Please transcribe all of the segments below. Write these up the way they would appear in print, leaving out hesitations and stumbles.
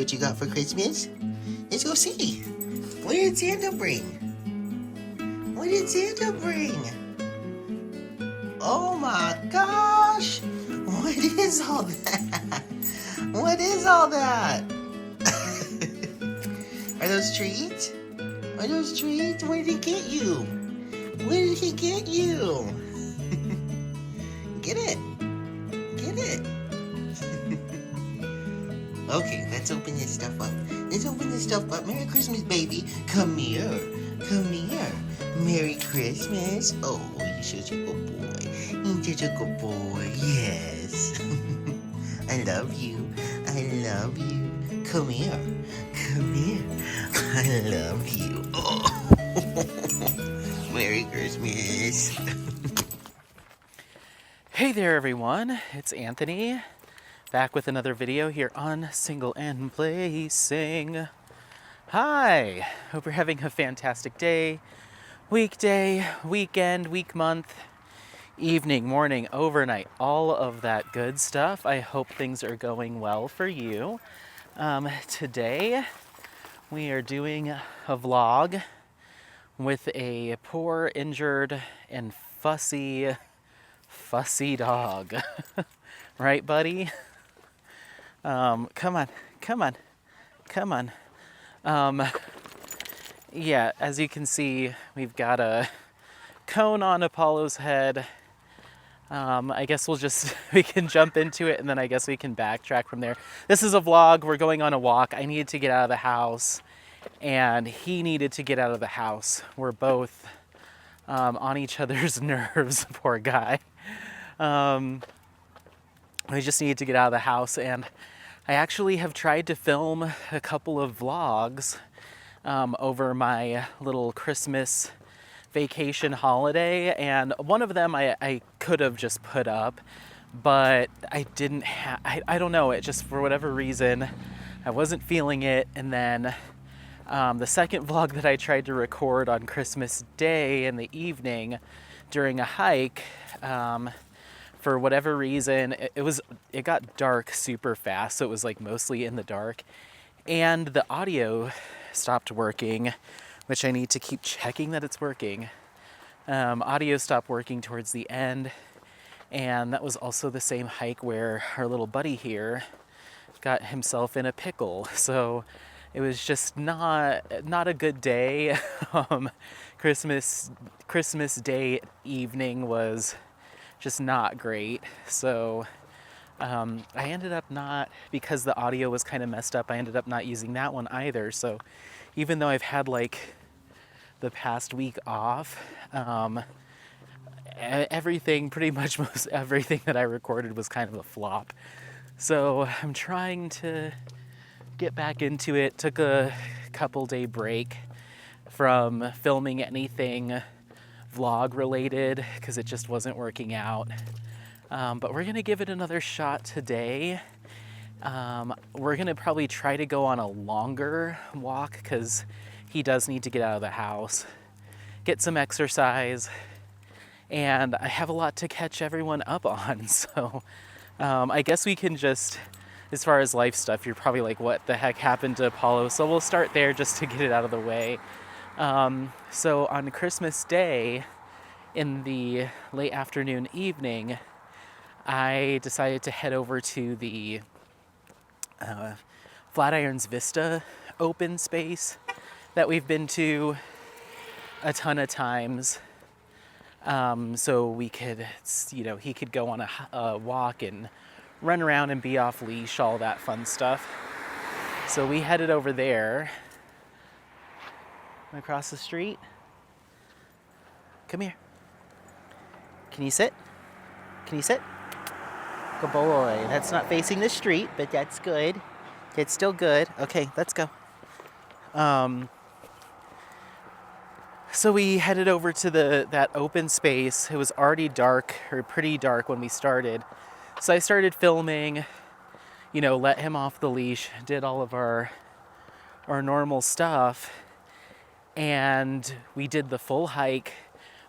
what you got for Christmas? Let's go see. What did Santa bring? What did Santa bring? Oh my gosh! What is all that? What is all that? Are those treats? Are those treats? What did he get you? What did he get you? Get it. Get it. Okay, let's open this stuff up. Let's open this stuff up. Merry Christmas, baby. Come here. Come here. Merry Christmas. Oh, you're such a good boy. You're such a good boy. Yes. I love you. I love you. Come here. Come here. I love you. Oh. Merry Christmas. Hey there everyone, it's Anthony, back with another video here on Single and Placing. Hi, hope you're having a fantastic day, weekday, weekend, week, month, evening, morning, overnight, all of that good stuff. I hope things are going well for you. Today we are doing a vlog with a poor, injured, and fussy dog. Right, buddy? Come on. Yeah, as you can see, we've got a cone on Apollo's head. I guess we can jump into it and then I guess we can backtrack from there. This is a vlog. We're going on a walk. I needed to get out of the house and he needed to get out of the house. We're both on each other's nerves, poor guy. We just needed to get out of the house, and I actually have tried to film a couple of vlogs over my little Christmas vacation holiday, and one of them I could have just put up, but I didn't have, I don't know, it just, for whatever reason, I wasn't feeling it. And then the second vlog that I tried to record on Christmas Day in the evening during a hike, for whatever reason, it got dark super fast, so it was like mostly in the dark, and the audio stopped working, which I need to keep checking that it's working. Audio stopped working towards the end, and that was also the same hike where our little buddy here got himself in a pickle, so it was just not a good day. Christmas Day evening was just not great. So I ended up not, because the audio was kind of messed up, I ended up not using that one either. So even though I've had like the past week off, everything, pretty much most everything that I recorded was kind of a flop. So I'm trying to get back into it. Took a couple day break from filming anything vlog related because it just wasn't working out. But we're gonna give it another shot today. We're gonna probably try to go on a longer walk because he does need to get out of the house, get some exercise, and I have a lot to catch everyone up on. So I guess we can just, as far as life stuff, you're probably like, what the heck happened to Apollo? So we'll start there just to get it out of the way. So on Christmas Day, in the late afternoon, evening, I decided to head over to the Flatirons Vista open space that we've been to a ton of times. So we could, he could go on a walk and run around and be off leash, all that fun stuff. So we headed over there. Across the street. Come here. Can you sit? Can you sit? Good boy. That's not facing the street, but that's good. It's still good. Okay, let's go. So we headed over to that open space. It was already dark, or pretty dark when we started. So I started filming, let him off the leash, did all of our normal stuff. And we did the full hike,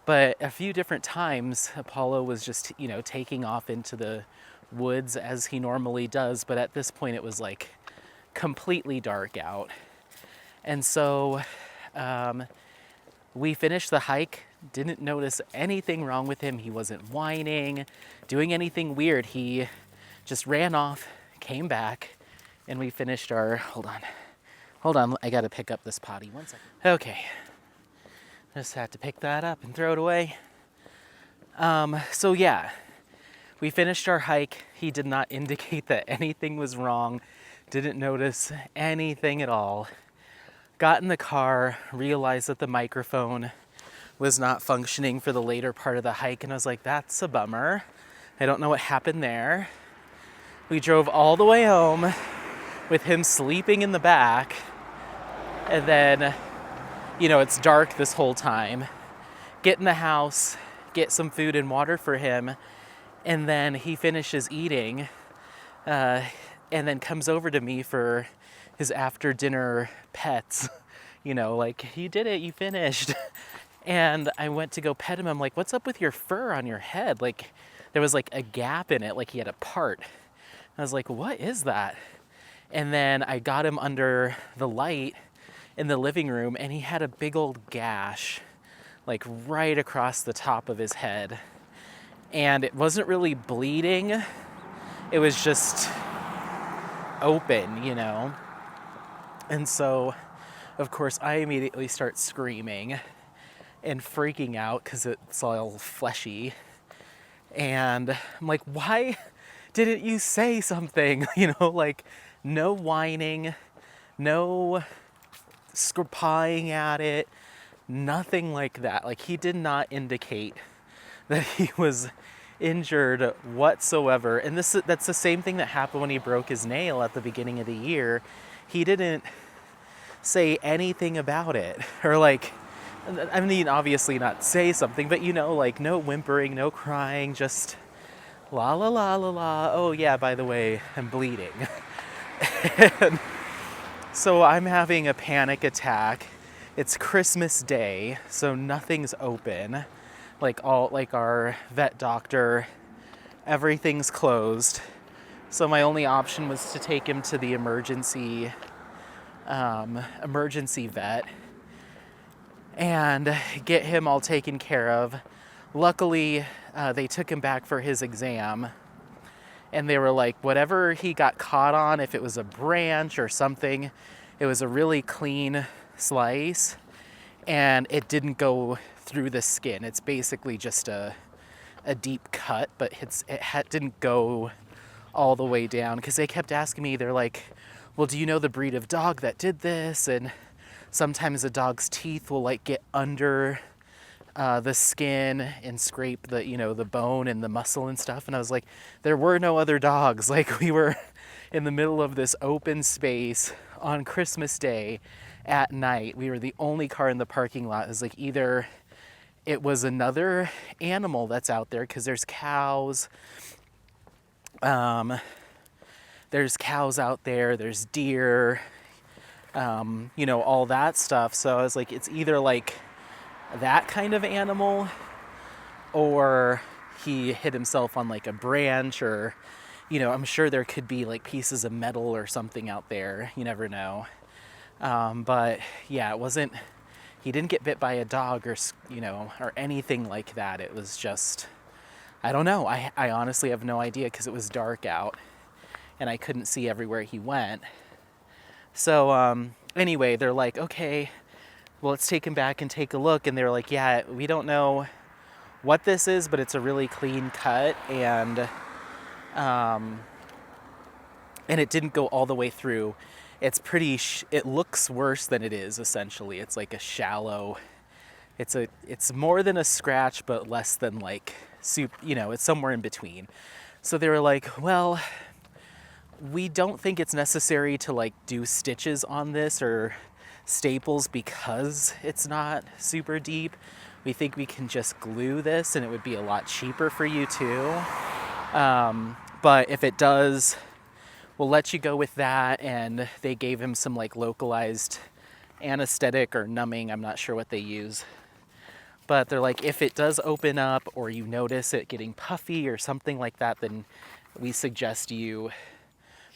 but a few different times Apollo was just, taking off into the woods as he normally does. But at this point it was like completely dark out. And so we finished the hike, didn't notice anything wrong with him. He wasn't whining, doing anything weird. He just ran off, came back, and we finished our, hold on, I gotta pick up this potty, 1 second. Okay, just had to pick that up and throw it away. So yeah, we finished our hike. He did not indicate that anything was wrong, didn't notice anything at all. Got in the car, realized that the microphone was not functioning for the later part of the hike, and I was like, that's a bummer. I don't know what happened there. We drove all the way home with him sleeping in the back, and then, you know, it's dark this whole time. Get in the house, get some food and water for him, and then he finishes eating, and then comes over to me for his after dinner pets, you know, like, you did it, you finished. And I went to go pet him. I'm like, what's up with your fur on your head? Like, there was like a gap in it, like he had a part. I was like, what is that? And then I got him under the light in the living room, and he had a big old gash, like right across the top of his head. And it wasn't really bleeding. It was just open, you know? And so, of course, I immediately start screaming and freaking out because it's all fleshy. And I'm like, why didn't you say something? You know, like, no whining, no pawing at it, nothing like that. Like, he did not indicate that he was injured whatsoever. And that's the same thing that happened when he broke his nail at the beginning of the year. He didn't say anything about it, or like, I mean, obviously not say something, but you know, like, no whimpering, no crying, just la la la la la. Oh yeah, by the way, I'm bleeding. And so I'm having a panic attack. It's Christmas Day, so nothing's open. Like our vet doctor, everything's closed. So my only option was to take him to the emergency vet and get him all taken care of. Luckily, they took him back for his exam, and they were like, whatever he got caught on, if it was a branch or something, it was a really clean slice, and it didn't go through the skin. It's basically just a deep cut, but it didn't go all the way down, because they kept asking me, they're like, well, do you know the breed of dog that did this? And sometimes a dog's teeth will like get under the skin and scrape the, you know, the bone and the muscle and stuff. And I was like, there were no other dogs. Like, we were in the middle of this open space on Christmas Day at night. We were the only car in the parking lot. It was like, either it was another animal that's out there, because there's cows. There's cows out there, there's deer, you know, all that stuff. So I was like, it's either like that kind of animal, or he hit himself on like a branch, or, you know, I'm sure there could be like pieces of metal or something out there. You never know. But yeah, he didn't get bit by a dog, or, you know, or anything like that. It was just, I don't know. I honestly have no idea, because it was dark out and I couldn't see everywhere he went. So anyway, they're like, okay, well, let's take him back and take a look. And they were like, yeah, we don't know what this is, but it's a really clean cut, and it didn't go all the way through. It's it looks worse than it is, essentially. It's like a shallow, it's more than a scratch, but less than like soup, you know, it's somewhere in between. So they were like, well, we don't think it's necessary to like do stitches on this or staples, because it's not super deep. We think we can just glue this, and it would be a lot cheaper for you too. But if it does, we'll let you go with that. And they gave him some like localized anesthetic or numbing. I'm not sure what they use. But they're like, if it does open up, or you notice it getting puffy or something like that, then we suggest you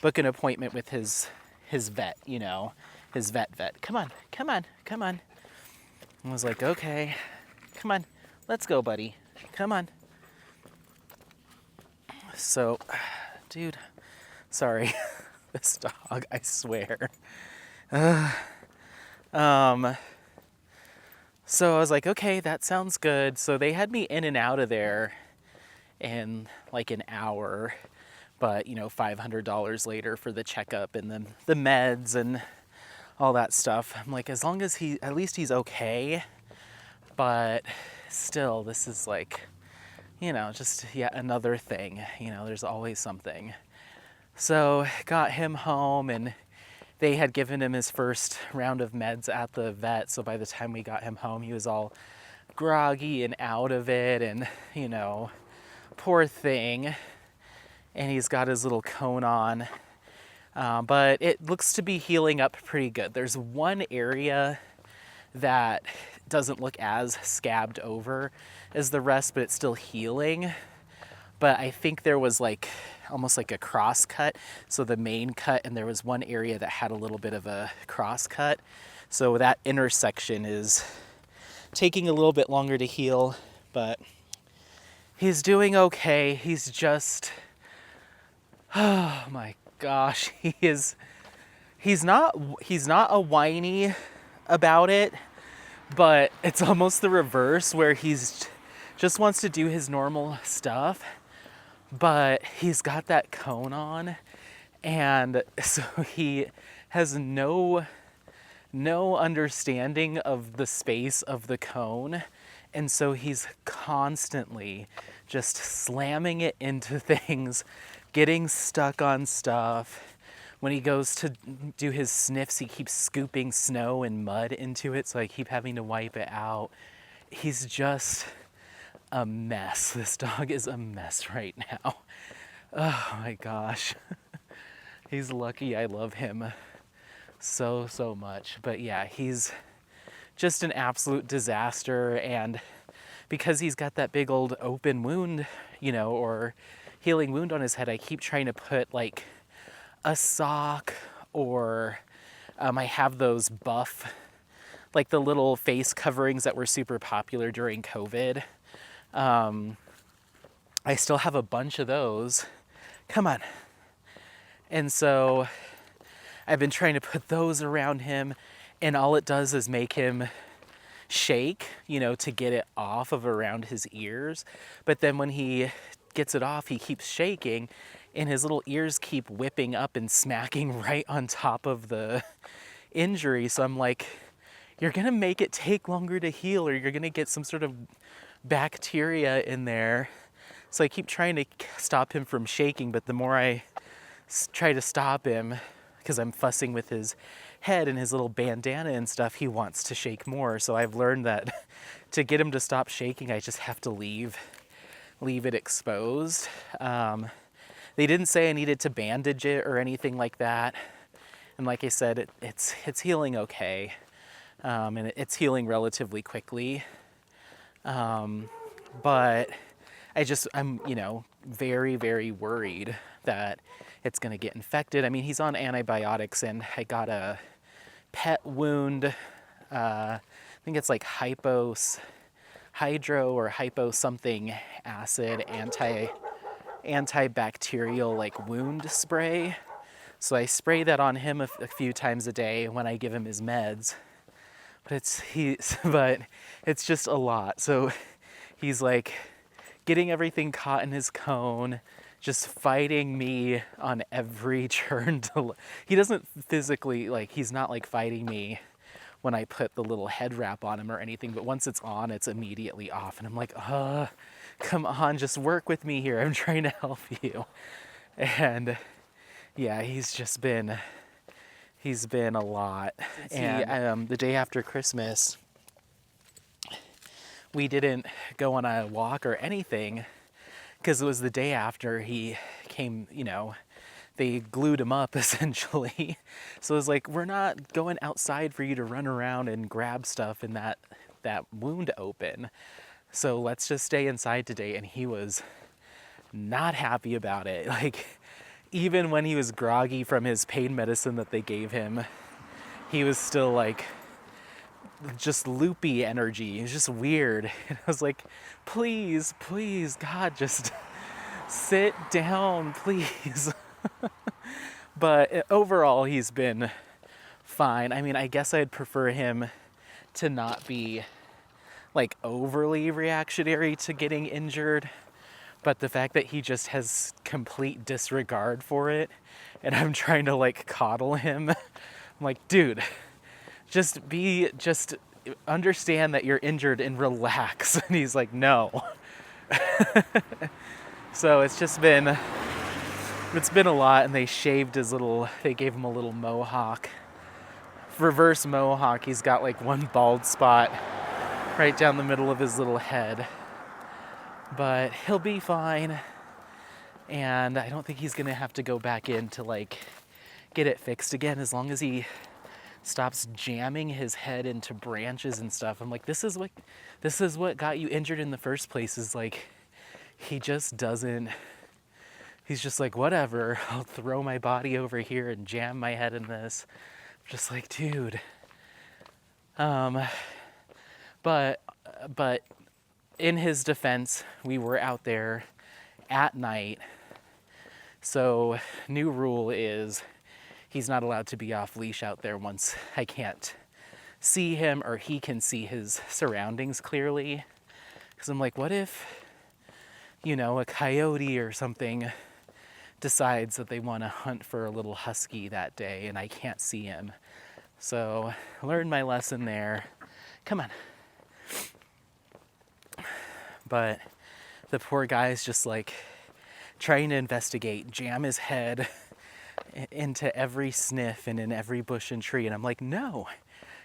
book an appointment with his his vet, his vet. Come on, come on, come on. I was like, okay, come on, let's go, buddy. Come on. So, dude, sorry, this dog, I swear. So I was like, okay, that sounds good. So they had me in and out of there in like an hour, but $500 later for the checkup and the meds and all that stuff. I'm like, as long as at least he's okay. But still, this is like, just yet another thing. There's always something. So got him home, and they had given him his first round of meds at the vet. So by the time we got him home, he was all groggy and out of it, and poor thing. And he's got his little cone on. But it looks to be healing up pretty good. There's one area that doesn't look as scabbed over as the rest, but it's still healing. But I think there was like almost like a cross cut. So the main cut, and there was one area that had a little bit of a cross cut. So that intersection is taking a little bit longer to heal, but he's doing okay. He's just, oh my gosh, he's not a whiny about it, but it's almost the reverse, where he's just wants to do his normal stuff, but he's got that cone on, and so he has no understanding of the space of the cone, and so he's constantly just slamming it into things, getting stuck on stuff. When he goes to do his sniffs, he keeps scooping snow and mud into it, so I keep having to wipe it out. He's just a mess. This dog is a mess right now. Oh my gosh. He's lucky I love him so much. But yeah, he's just an absolute disaster, and because he's got that big old open wound, or healing wound on his head, I keep trying to put like a sock, or I have those buff, like the little face coverings that were super popular during COVID. I still have a bunch of those. Come on. And so I've been trying to put those around him, and all it does is make him shake, to get it off of around his ears. But then when he gets it off, he keeps shaking, and his little ears keep whipping up and smacking right on top of the injury. So I'm like, you're gonna make it take longer to heal, or you're gonna get some sort of bacteria in there. So I keep trying to stop him from shaking, but the more I try to stop him, because I'm fussing with his head and his little bandana and stuff, he wants to shake more. So I've learned that to get him to stop shaking, I just have to leave it exposed. They didn't say I needed to bandage it or anything like that. And like I said, it's healing okay. And it's healing relatively quickly. But I'm, very, very worried that it's going to get infected. I mean, he's on antibiotics, and I got a pet wound. I think it's like hydro or hypo something acid antibacterial like wound spray. So I spray that on him a few times a day when I give him his meds. But it's just a lot. So he's like getting everything caught in his cone, just fighting me on every turn. He doesn't physically, he's not like fighting me when I put the little head wrap on him or anything, but once it's on, it's immediately off. And I'm like, come on, just work with me here. I'm trying to help you. And yeah, he's been a lot. And the day after Christmas, we didn't go on a walk or anything, because it was the day after he came, they glued him up essentially. So it was like, we're not going outside for you to run around and grab stuff and that wound open. So let's just stay inside today. And he was not happy about it. Like, even when he was groggy from his pain medicine that they gave him, he was still like just loopy energy. It was just weird. And I was like, please, please, God, just sit down, please. But overall, he's been fine. I mean, I guess I'd prefer him to not be like overly reactionary to getting injured. But the fact that he just has complete disregard for it, and I'm trying to like coddle him, I'm like, dude, just understand that you're injured and relax. And he's like, no. So it's been a lot, and they gave him a little mohawk, reverse mohawk. He's got like one bald spot right down the middle of his little head. But he'll be fine, and I don't think he's gonna have to go back in to like get it fixed again, as long as he stops jamming his head into branches and stuff. I'm like, this is what got you injured in the first place, is like he's just like, whatever, I'll throw my body over here and jam my head in this. I'm just like, dude. But in his defense, we were out there at night. So new rule is he's not allowed to be off leash out there once I can't see him or he can see his surroundings clearly. Because I'm like, what if, a coyote or something decides that they want to hunt for a little husky that day and I can't see him? So I learned my lesson there. Come on. But the poor guy's just like trying to investigate, jam his head into every sniff and in every bush and tree. And I'm like, no,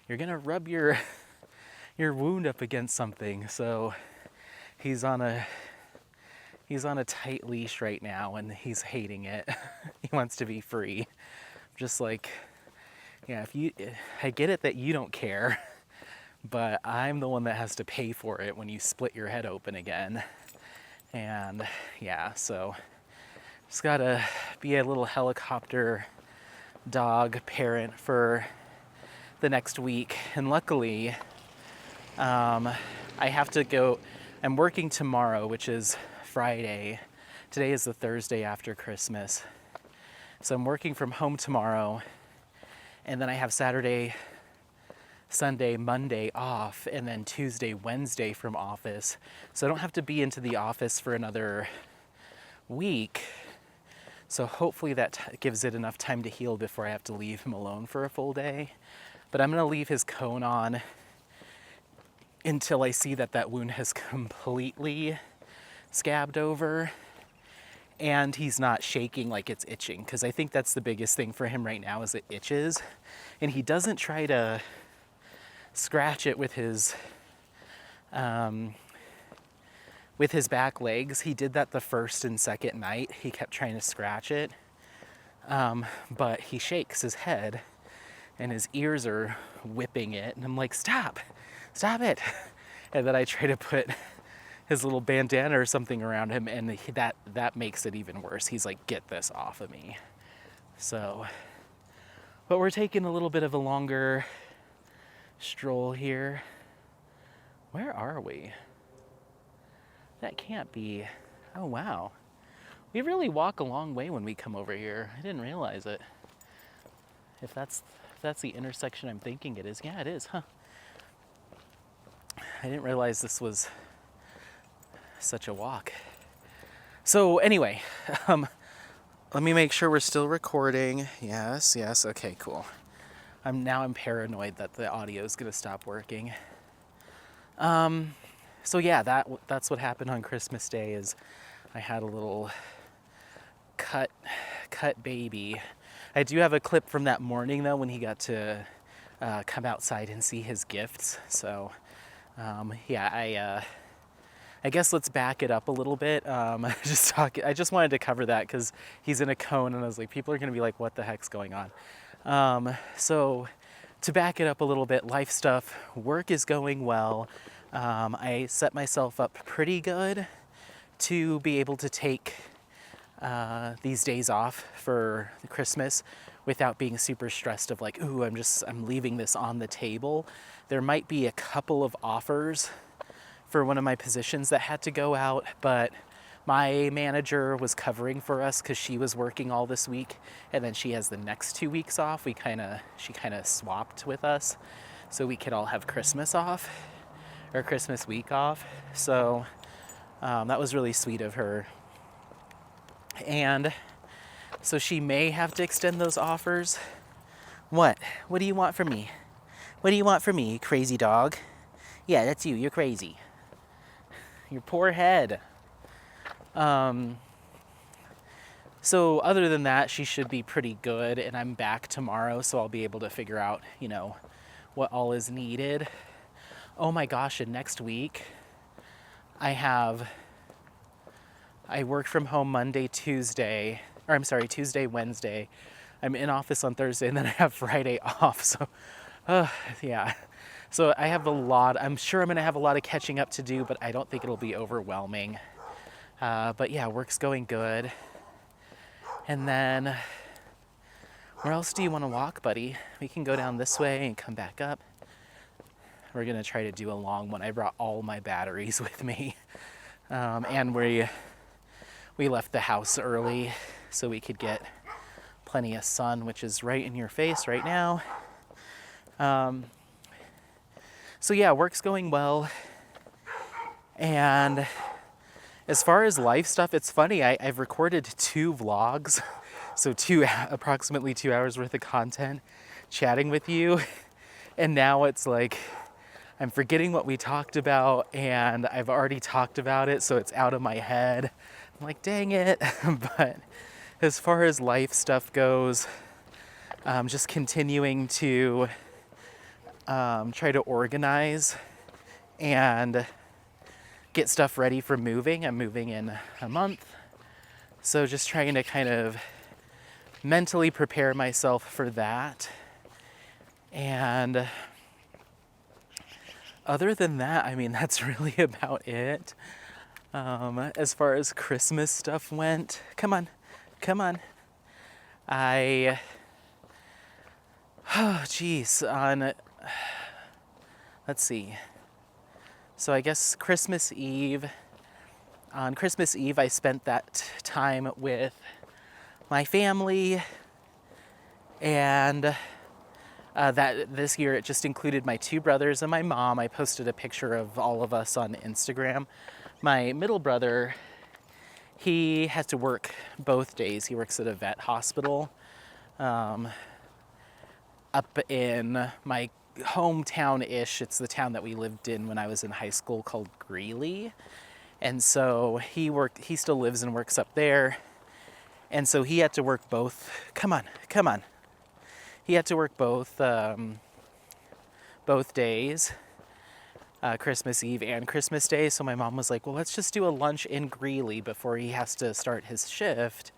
you're going to rub your wound up against something. So he's on a tight leash right now, and he's hating it. He wants to be free. Just like, yeah, I get it that you don't care, but I'm the one that has to pay for it when you split your head open again. And yeah, so just gotta be a little helicopter dog parent for the next week. And luckily, I have to go, I'm working tomorrow, which is Friday. Today is the Thursday after Christmas. So I'm working from home tomorrow, and then I have Saturday, Sunday, Monday off, and then Tuesday, Wednesday from office. So I don't have to be into the office for another week. So hopefully that gives it enough time to heal before I have to leave him alone for a full day. But I'm gonna leave his cone on until I see that wound has completely scabbed over and he's not shaking like it's itching. Because I think that's the biggest thing for him right now, is it itches. And he doesn't try to scratch it with his back legs. He did that the first and second night. He kept trying to scratch it, but he shakes his head and his ears are whipping it. And I'm like, stop it. And then I try to put his little bandana or something around him, and that makes it even worse. He's like, get this off of me. So, but we're taking a little bit of a longer stroll here. Where are we? That can't be. Oh wow, we really walk a long way when we come over here. I didn't realize it. If that's the intersection I'm thinking it is. Yeah, it is, huh? I didn't realize this was such a walk. So anyway, let me make sure we're still recording. Yes, okay, cool. I'm paranoid that the audio is gonna stop working. So yeah, that's what happened on Christmas Day. Is I had a little cut baby. I do have a clip from that morning though, when he got to come outside and see his gifts. So yeah, I guess let's back it up a little bit. I just wanted to cover that because he's in a cone, and I was like, people are gonna be like, what the heck's going on? So to back it up a little bit, life stuff, work is going well. I set myself up pretty good to be able to take these days off for Christmas without being super stressed of like, ooh, I'm leaving this on the table. There might be a couple of offers for one of my positions that had to go out, but my manager was covering for us because she was working all this week, and then she has the next 2 weeks off. She kind of swapped with us, so we could all have Christmas off, or Christmas week off. So that was really sweet of her. And so she may have to extend those offers. What? What do you want from me? What do you want from me, crazy dog? Yeah, that's you. You're crazy. Your poor head. So other than that, she should be pretty good, and I'm back tomorrow, so I'll be able to figure out, what all is needed. Oh my gosh, and next week I work from home Tuesday, Wednesday. I'm in office on Thursday, and then I have Friday off, so yeah. So I have I'm sure I'm gonna have a lot of catching up to do, but I don't think it'll be overwhelming. But yeah, work's going good. And then, where else do you want to walk, buddy? We can go down this way and come back up. We're gonna try to do a long one. I brought all my batteries with me. And we left the house early so we could get plenty of sun, which is right in your face right now. So yeah, work's going well. And as far as life stuff, it's funny, I've recorded 2 vlogs, so approximately 2 hours worth of content chatting with you, and now it's like I'm forgetting what we talked about, and I've already talked about it, so it's out of my head. I'm like, dang it. But as far as life stuff goes, just continuing to try to organize and get stuff ready for moving. I'm moving in a month. So just trying to kind of mentally prepare myself for that. And other than that, I mean, that's really about it. As far as Christmas stuff went, come on. Let's see. So I guess on Christmas Eve, I spent that time with my family, and that this year it just included my 2 brothers and my mom. I posted a picture of all of us on Instagram. My middle brother, he had to work both days. He works at a vet hospital up in my hometown-ish. It's the town that we lived in when I was in high school, called Greeley. And so he still lives and works up there. And so he had to work both. Come on. He had to work both days, Christmas Eve and Christmas Day. So my mom was like, well, let's just do a lunch in Greeley before he has to start his shift,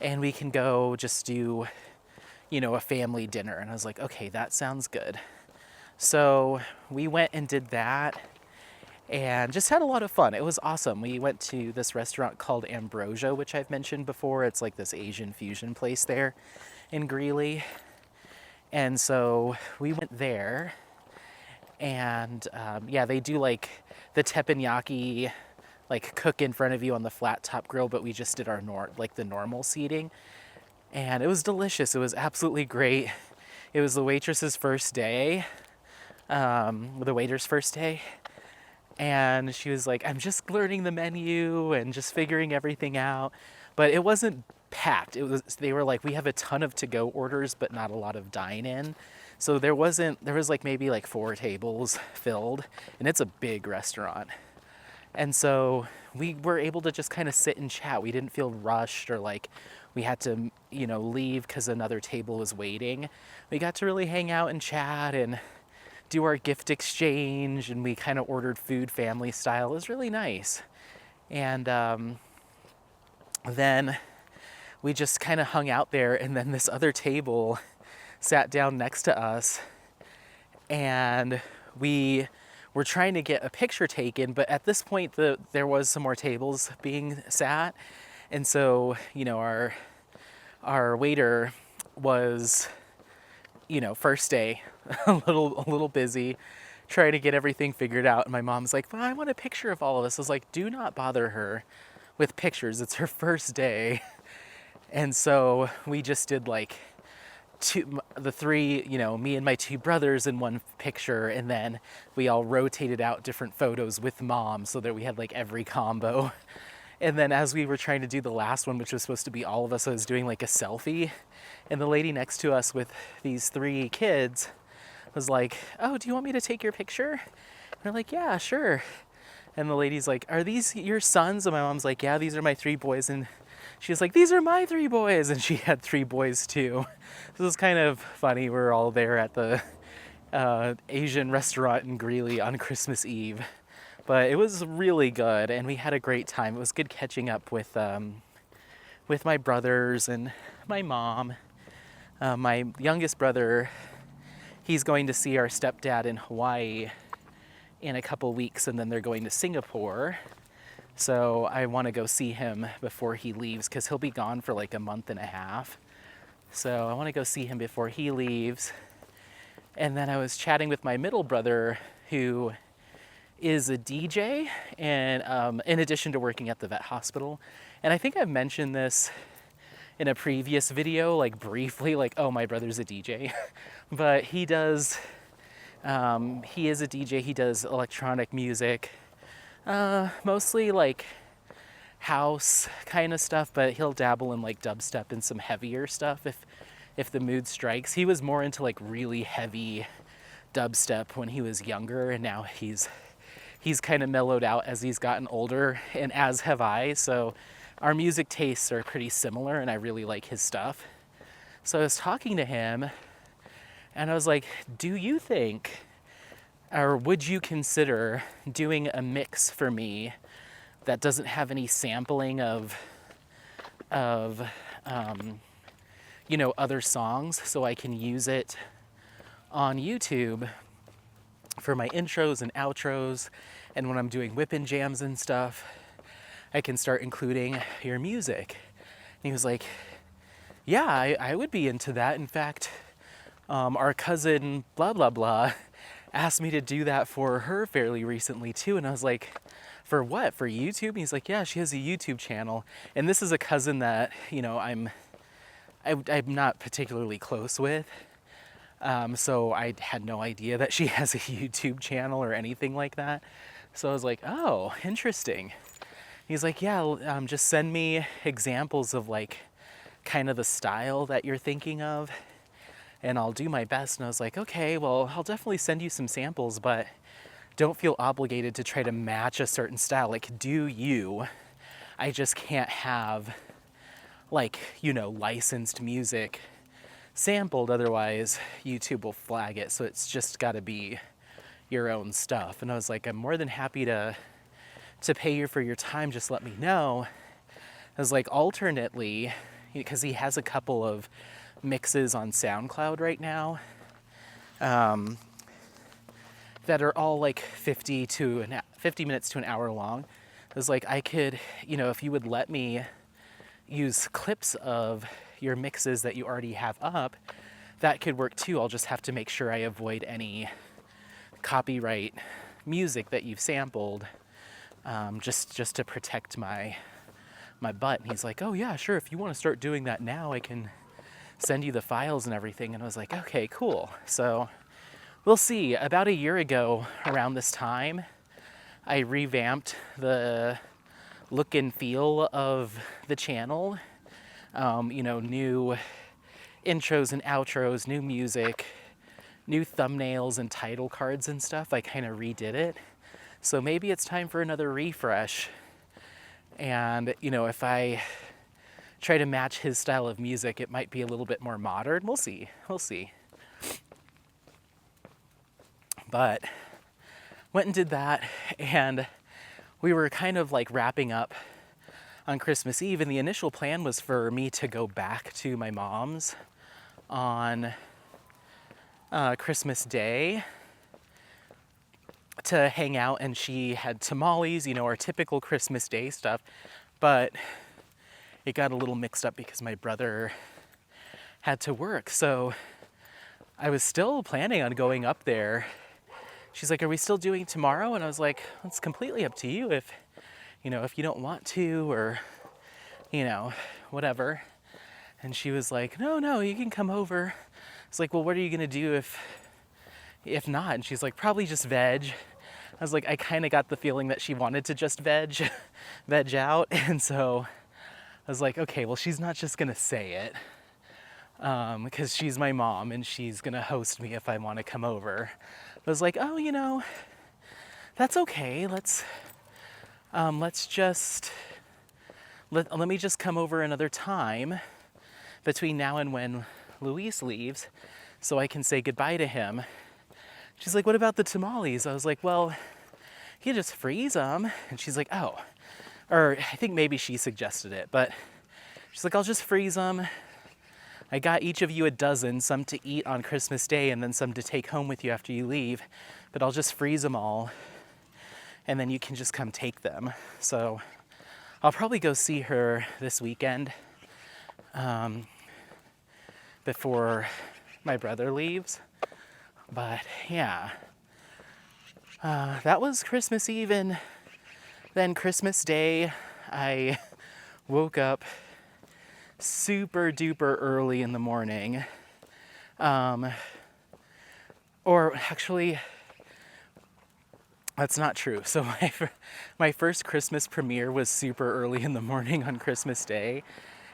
and we can go just do, a family dinner. And I was like, okay, that sounds good. So we went and did that and just had a lot of fun. It was awesome. We went to this restaurant called Ambrosia, which I've mentioned before. It's like this Asian fusion place there in Greeley. And so we went there, and they do like the teppanyaki, like cook in front of you on the flat top grill, but we just did our the normal seating. And it was delicious. It was absolutely great. It was the waiter's first day. And she was like, I'm just learning the menu and just figuring everything out. But it wasn't packed. They were like, we have a ton of to-go orders, but not a lot of dine-in. So there was like maybe like 4 tables filled, and it's a big restaurant. And so we were able to just kind of sit and chat. We didn't feel rushed or like we had to, leave because another table was waiting. We got to really hang out and chat and do our gift exchange, and we kind of ordered food family style. It was really nice. And then we just kind of hung out there, and then this other table sat down next to us, and we were trying to get a picture taken, but at this point there was some more tables being sat, And so, our waiter was, first day, a little busy, trying to get everything figured out. And my mom's like, well, I want a picture of all of us. I was like, do not bother her with pictures. It's her first day. And so we just did like the three, me and my two brothers in one picture, and then we all rotated out different photos with mom so that we had like every combo. And then as we were trying to do the last one, which was supposed to be all of us, I was doing like a selfie, and the lady next to us with these three kids was like, oh, do you want me to take your picture? And we're like, yeah, sure. And the lady's like, are these your sons? And my mom's like, yeah, these are my three boys. And she was like, these are my three boys. And she had three boys too. So it was kind of funny. We're all there at the Asian restaurant in Greeley on Christmas Eve. But it was really good, and we had a great time. It was good catching up with my brothers and my mom. My youngest brother, he's going to see our stepdad in Hawaii in a couple weeks, and then they're going to Singapore. So I want to go see him before he leaves, because he'll be gone for like a month and a half. So I want to go see him before he leaves. And then I was chatting with my middle brother, who is a DJ, and in addition to working at the vet hospital. And I think I've mentioned this in a previous video, like briefly, like, oh, my brother's a DJ. But he is a DJ, he does electronic music, mostly like house kind of stuff, but he'll dabble in like dubstep and some heavier stuff if the mood strikes. He was more into like really heavy dubstep when he was younger, and now he's kind of mellowed out as he's gotten older, and as have I. So our music tastes are pretty similar, and I really like his stuff. So I was talking to him, and I was like, do you think, or would you consider doing a mix for me that doesn't have any sampling of other songs, so I can use it on YouTube for my intros and outros, and when I'm doing whippin' jams and stuff, I can start including your music. And he was like, yeah, I would be into that. In fact, our cousin blah blah blah asked me to do that for her fairly recently too. And I was like, for what? For YouTube? And he's like, yeah, she has a YouTube channel. And this is a cousin that, I'm not particularly close with. So I had no idea that she has a YouTube channel or anything like that. So I was like, oh, interesting. He's like, yeah, just send me examples of like kind of the style that you're thinking of, and I'll do my best. And I was like, okay, well, I'll definitely send you some samples, but don't feel obligated to try to match a certain style. Like, do you? I just can't have like, licensed music sampled, otherwise YouTube will flag it. So it's just got to be your own stuff. And I was like, I'm more than happy to pay you for your time, just let me know. I was like, alternately, because he has a couple of mixes on SoundCloud right now, that are all like 50 minutes to an hour long. I was like, I could, if you would let me use clips of your mixes that you already have up, that could work too. I'll just have to make sure I avoid any copyright music that you've sampled, just to protect my butt. And he's like, oh yeah, sure, if you want to start doing that now, I can send you the files and everything. And I was like, okay, cool. So we'll see. About a year ago, around this time, I revamped the look and feel of the channel. New intros and outros, new music, new thumbnails and title cards and stuff. I kind of redid it. So maybe it's time for another refresh. And, if I try to match his style of music, it might be a little bit more modern. We'll see. But went and did that, and we were kind of like wrapping up on Christmas Eve, and the initial plan was for me to go back to my mom's on Christmas Day to hang out, and she had tamales, our typical Christmas Day stuff. But it got a little mixed up because my brother had to work. So I was still planning on going up there. She's like, are we still doing tomorrow? And I was like, it's completely up to you if you don't want to, or, whatever. And she was like, no, you can come over. It's like, well, what are you going to do if not? And she's like, probably just veg. I was like, I kind of got the feeling that she wanted to just veg out. And so I was like, okay, well, she's not just going to say it, because she's my mom and she's going to host me if I want to come over. I was like, oh, that's okay. Let me just come over another time between now and when Luis leaves so I can say goodbye to him. She's like, what about the tamales? I was like, well, you just freeze them. And she's like, oh. Or I think maybe she suggested it, but she's like, I'll just freeze them. I got each of you a dozen, some to eat on Christmas Day and then some to take home with you after you leave. But I'll just freeze them all, and then you can just come take them. So I'll probably go see her this weekend, before my brother leaves. But yeah, that was Christmas Eve, and then Christmas Day, I woke up super duper early in the morning. Or actually, that's not true. So my first Christmas premiere was super early in the morning on Christmas Day.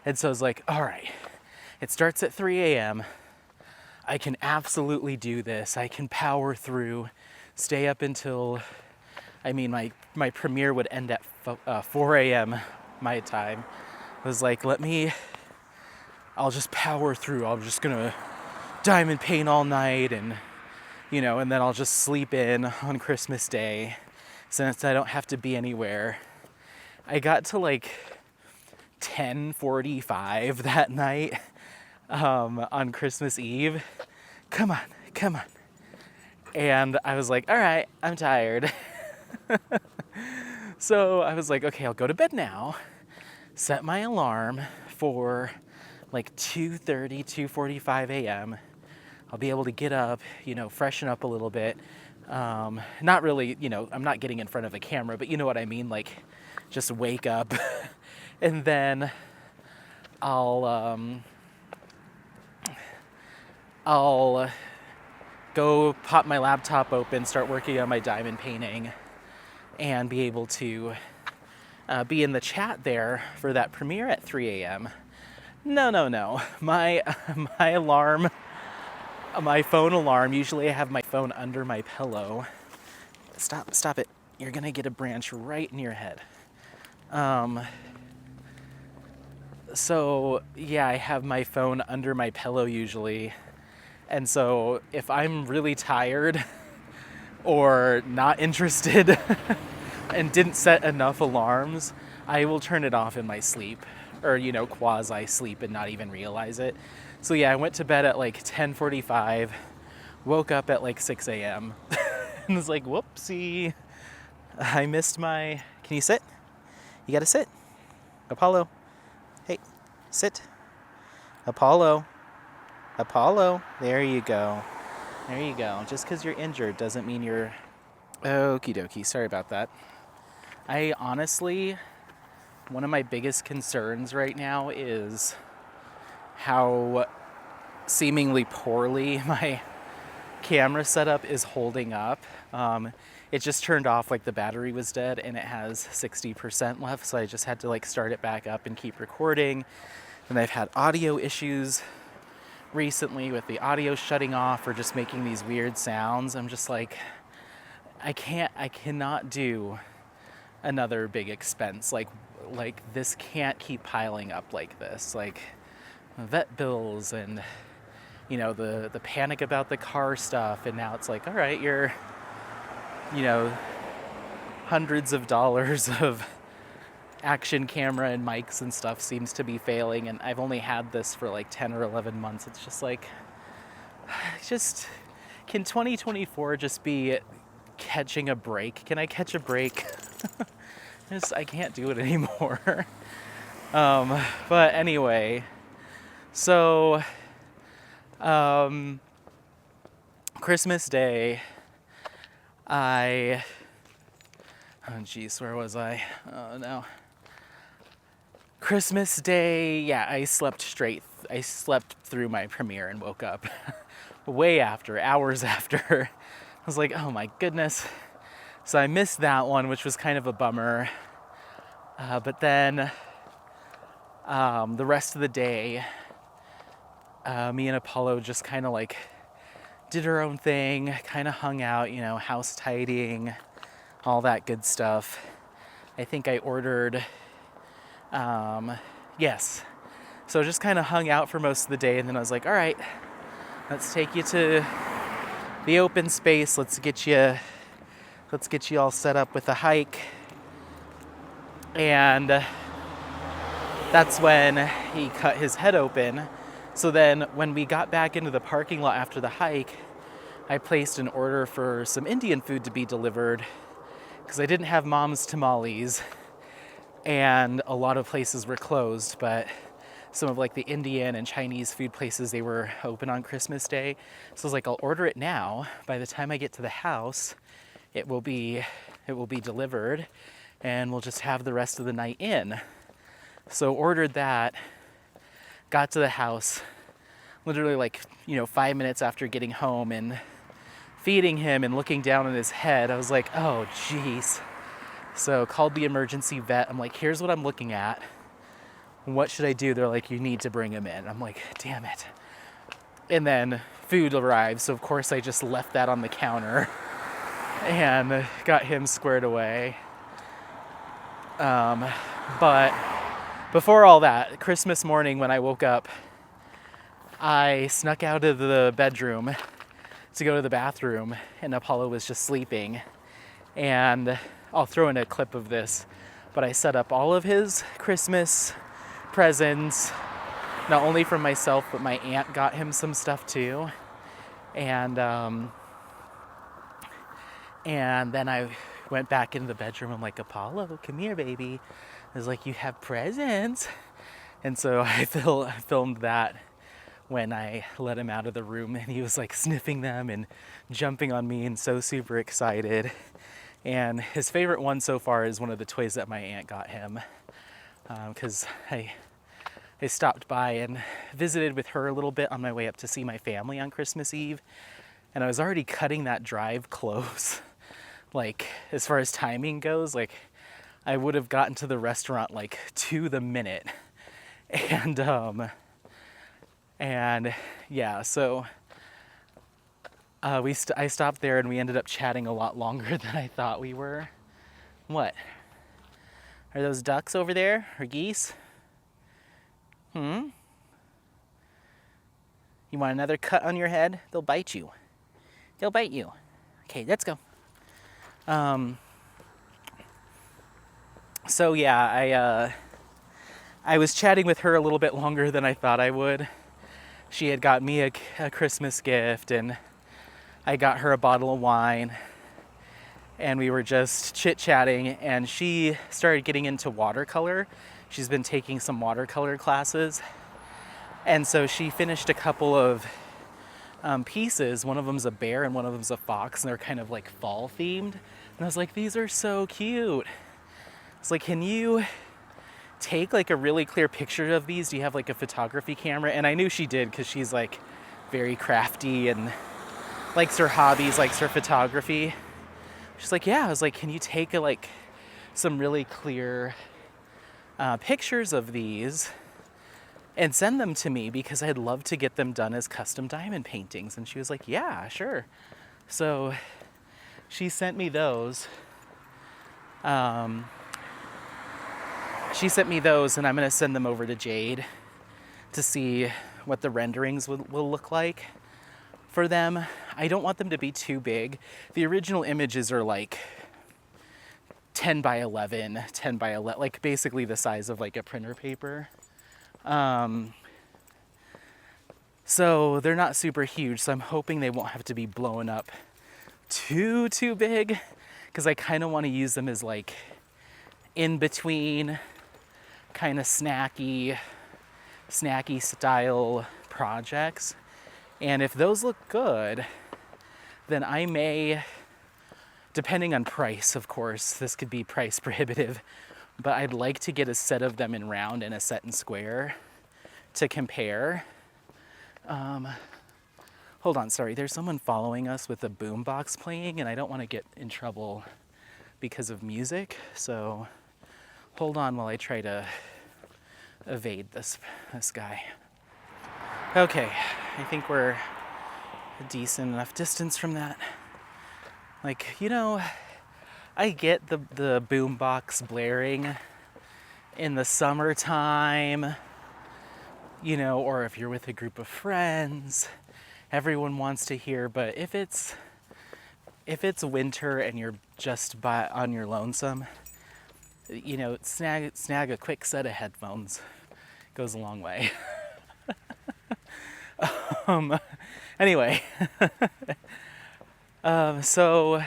And so I was like, all right, it starts at 3 a.m. I can absolutely do this. I can power through, stay up until, my premiere would end at 4 a.m. my time. I was like, I'll just power through. I'm just gonna diamond paint all night and then I'll just sleep in on Christmas Day since I don't have to be anywhere. I got to 10:45 that night on Christmas Eve. Come on. And I was like, all right, I'm tired. So I was like, okay, I'll go to bed now. Set my alarm for 2:30, 2:45 a.m. I'll be able to get up, freshen up a little bit. Not really, I'm not getting in front of a camera, but you know what I mean? Just wake up and then I'll go pop my laptop open, start working on my diamond painting, and be able to be in the chat there for that premiere at 3 a.m. No. My alarm, my phone alarm, usually I have my phone under my pillow. Stop it. You're gonna get a branch right in your head. So yeah, I have my phone under my pillow usually. And so if I'm really tired or not interested and didn't set enough alarms, I will turn it off in my sleep, or quasi sleep and not even realize it. So yeah, I went to bed at 10:45, woke up at 6 a.m. and was like, whoopsie, I missed my, can you sit? You gotta sit. Apollo, hey, sit. Apollo, there you go. Just because you're injured doesn't mean you're, okie dokie, sorry about that. I honestly, one of my biggest concerns right now is how seemingly poorly my camera setup is holding up. It just turned off, the battery was dead, and it has 60% left, so I just had to start it back up and keep recording. And I've had audio issues recently with the audio shutting off or just making these weird sounds. I'm just I cannot do another big expense. This can't keep piling up like this. Vet bills and the panic about the car stuff, and now it's all right, you're hundreds of dollars of action camera and mics and stuff seems to be failing, and I've only had this for 10 or 11 months. It's just can 2024 just be catching a break? Can I catch a break? I can't do it anymore. But anyway, so Christmas Day, oh geez, where was I? Oh no. Christmas Day, yeah, I slept through my premiere and woke up way after, hours after. I was like, oh my goodness. So I missed that one, which was kind of a bummer. But then the rest of the day, me and Apollo just kind of like did our own thing, kind of hung out, house tidying, all that good stuff. I think I ordered, yes. So just kind of hung out for most of the day, and then I was like, all right, let's take you to the open space. Let's get you all set up with a hike. And that's when he cut his head open. So then when we got back into the parking lot after the hike, I placed an order for some Indian food to be delivered because I didn't have mom's tamales, and a lot of places were closed, but some of like the Indian and Chinese food places, they were open on Christmas Day. So I was like, I'll order it now. By the time I get to the house, it will be delivered, and we'll just have the rest of the night in. So ordered that, got to the house, literally like, 5 minutes after getting home and feeding him and looking down on his head, I was like, oh geez. So called the emergency vet. I'm like, here's what I'm looking at. What should I do? They're like, you need to bring him in. I'm like, damn it. And then food arrived, so of course I just left that on the counter and got him squared away. But before all that, Christmas morning when I woke up, I snuck out of the bedroom to go to the bathroom, and Apollo was just sleeping. And I'll throw in a clip of this, but I set up all of his Christmas presents, not only for myself, but my aunt got him some stuff too. And then I went back into the bedroom. I'm like, Apollo, come here, baby. I was like, you have presents. And so I filmed that when I let him out of the room, and he was like sniffing them and jumping on me and so super excited. And his favorite one so far is one of the toys that my aunt got him, because I stopped by and visited with her a little bit on my way up to see my family on Christmas Eve, and I was already cutting that drive close. Like, as far as timing goes, like, I would have gotten to the restaurant like to the minute. And yeah, so I stopped there, and we ended up chatting a lot longer than I thought we were. What? Are those ducks over there, or geese? You want another cut on your head? They'll bite you. They'll bite you. Okay, let's go. So yeah, I was chatting with her a little bit longer than I thought I would. She had got me a Christmas gift, and I got her a bottle of wine, and we were just chit-chatting, and she started getting into watercolor. She's been taking some watercolor classes, and so she finished a couple of pieces. One of them's a bear and one of them's a fox, and they're kind of like fall themed. And I was like, these are so cute. It's like, can you take like a really clear picture of these? Do you have like a photography camera? And I knew she did, because she's like very crafty and likes her hobbies, likes her photography. She's like, yeah. I was like, can you take like some really clear pictures of these and send them to me, because I'd love to get them done as custom diamond paintings? And she was like, yeah, sure. So she sent me those. And I'm going to send them over to Jade to see what the renderings will look like for them. I don't want them to be too big. The original images are like 10 by 11, like basically the size of like a printer paper. So they're not super huge, so I'm hoping they won't have to be blown up too big, because I kind of want to use them as like in between kind of snacky style projects. And if those look good, then I may, depending on price, of course, this could be price prohibitive, but I'd like to get a set of them in round and a set in square to compare. Hold on, sorry, there's someone following us with a boombox playing, and I don't want to get in trouble because of music, so hold on while I try to evade this guy. Okay, I think we're a decent enough distance from that. Like, you know, I get the boombox blaring in the summertime, you know, or if you're with a group of friends, everyone wants to hear. But if it's winter and you're just on your lonesome, you know, snag a quick set of headphones. Goes a long way. Anyway, so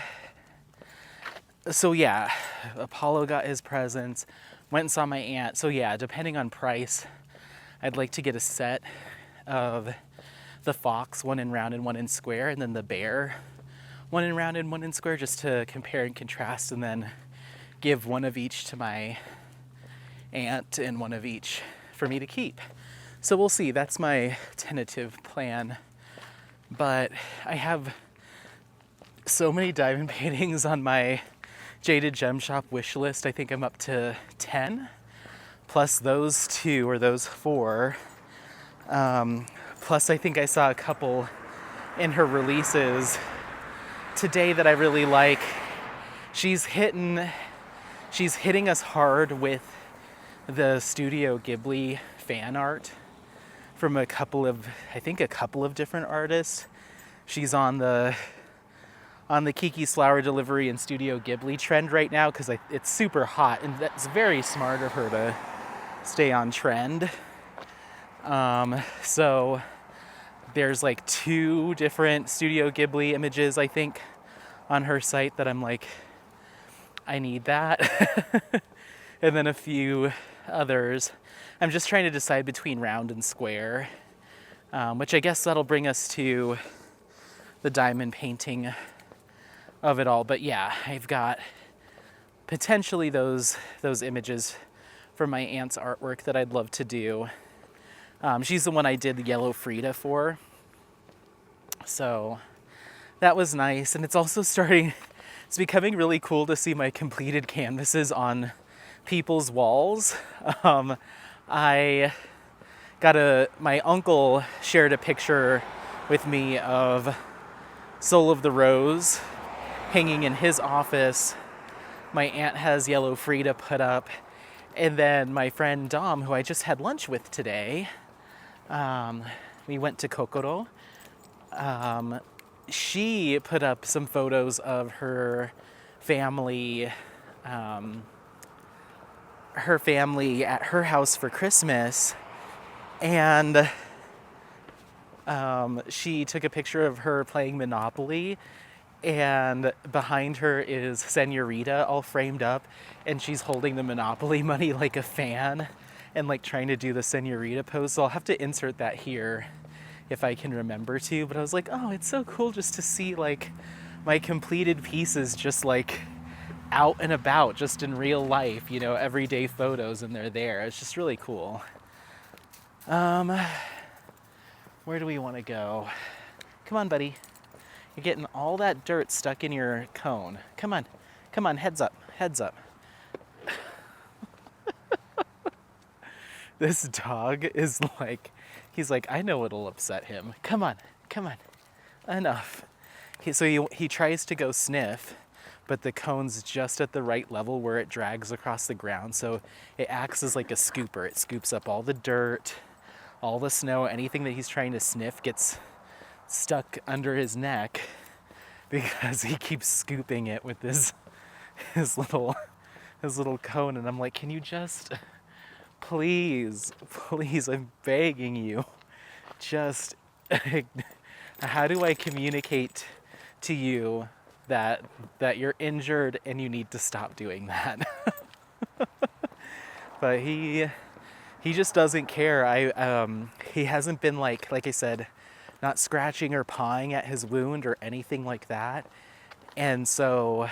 yeah, Apollo got his presents, went and saw my aunt. So yeah, depending on price, I'd like to get a set of the fox, one in round and one in square, and then the bear, one in round and one in square, just to compare and contrast, and then give one of each to my aunt and one of each for me to keep. So we'll see. That's my tentative plan. But I have so many diamond paintings on my Jaded Gem Shop wish list. I think I'm up to 10, plus those 2 or those 4. Plus I think I saw a couple in her releases today that I really like. She's hitting us hard with the Studio Ghibli fan art from a couple of different artists. She's on the Kiki's Flower Delivery and Studio Ghibli trend right now because it's super hot, and that's very smart of her to stay on trend. So there's like 2 different Studio Ghibli images, I think, on her site that I'm like, I need that. And then a few others. I'm just trying to decide between round and square, which I guess that'll bring us to the diamond painting of it all. But yeah, I've got potentially those images from my aunt's artwork that I'd love to do. She's the one I did the yellow Frida for. So that was nice. And it's also it's becoming really cool to see my completed canvases on people's walls. My uncle shared a picture with me of Soul of the Rose hanging in his office. My aunt has Yellow Frida put up. And then my friend Dom, who I just had lunch with today, we went to Kokoro. She put up some photos of her family at her house for Christmas, and she took a picture of her playing Monopoly, and behind her is Senorita all framed up, and she's holding the Monopoly money like a fan and like trying to do the Senorita pose. So I'll have to insert that here if I can remember to. But I was like, oh, it's so cool just to see like my completed pieces just like out and about, just in real life, you know, everyday photos, and they're there. It's just really cool. Where do we want to go? Come on, buddy. You're getting all that dirt stuck in your cone. Come on, heads up. This dog is like, he's like, I know what'll upset him. Come on, enough. He tries to go sniff, but the cone's just at the right level where it drags across the ground. So it acts as like a scooper. It scoops up all the dirt, all the snow, anything that he's trying to sniff gets stuck under his neck because he keeps scooping it with his little cone. And I'm like, can you just, please, I'm begging you, just, how do I communicate to you that you're injured and you need to stop doing that? But he just doesn't care. He hasn't been like I said, not scratching or pawing at his wound or anything like that. And so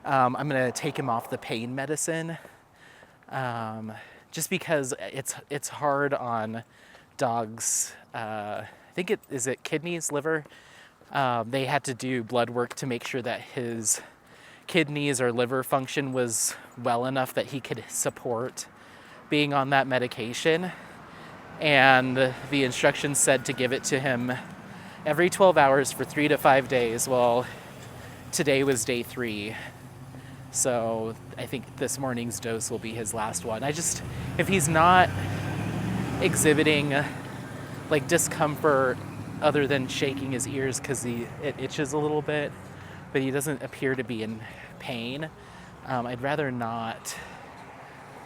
I'm gonna take him off the pain medicine, just because it's hard on dogs. I think it kidneys, liver. They had to do blood work to make sure that his kidneys or liver function was well enough that he could support being on that medication. And the instructions said to give it to him every 12 hours for 3 to 5 days. Well, today was day 3. So I think this morning's dose will be his last one. If he's not exhibiting like discomfort other than shaking his ears because it itches a little bit, but he doesn't appear to be in pain, I'd rather not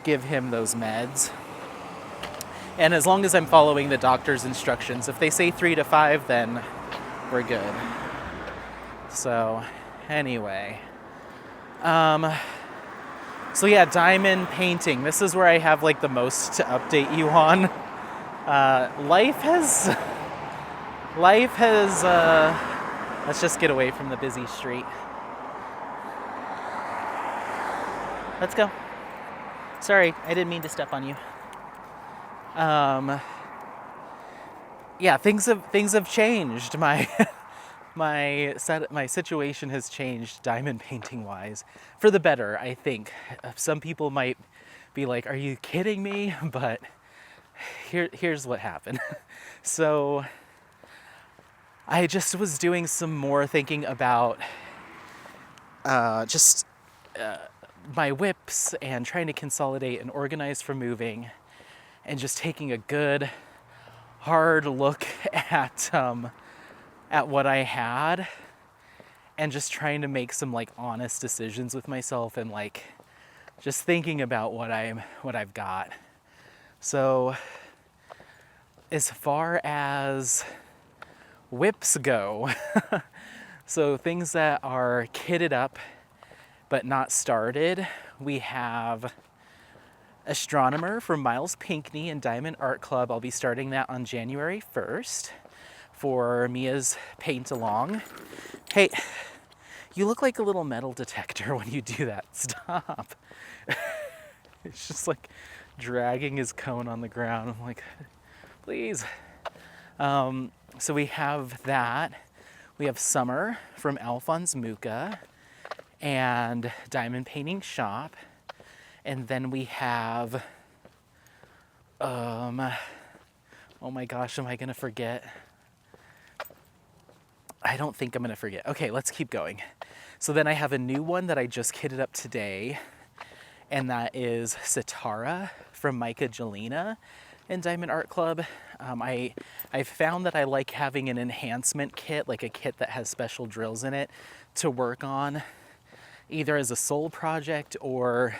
give him those meds. And as long as I'm following the doctor's instructions, if they say 3 to 5, then we're good. So anyway, so yeah, diamond painting. This is where I have like the most to update you on. Life has, let's just get away from the busy street. Let's go. Sorry, I didn't mean to step on you. Yeah, things have changed. My situation has changed diamond painting wise for the better, I think. Some people might be like, "Are you kidding me?" But here's what happened. So I just was doing some more thinking about my whips and trying to consolidate and organize for moving, and just taking a good hard look at what I had, and just trying to make some like honest decisions with myself, and like just thinking about what I've got. So as far as whips go, so things that are kitted up but not started, we have Astronomer from Miles Pinckney and Diamond Art Club. I'll be starting that on January 1st for Mia's paint along. Hey, you look like a little metal detector when you do that. Stop. It's just like dragging his cone on the ground. I'm like, please. So we have that. We have Summer from Alphonse Muka and Diamond Painting Shop. And then we have, oh my gosh, am I gonna forget? I don't think I'm gonna forget. Okay, let's keep going. So then I have a new one that I just kitted up today, and that is Sitara from Micah Jelena and Diamond Art Club. I found that I like having an enhancement kit, like a kit that has special drills in it to work on, either as a sole project or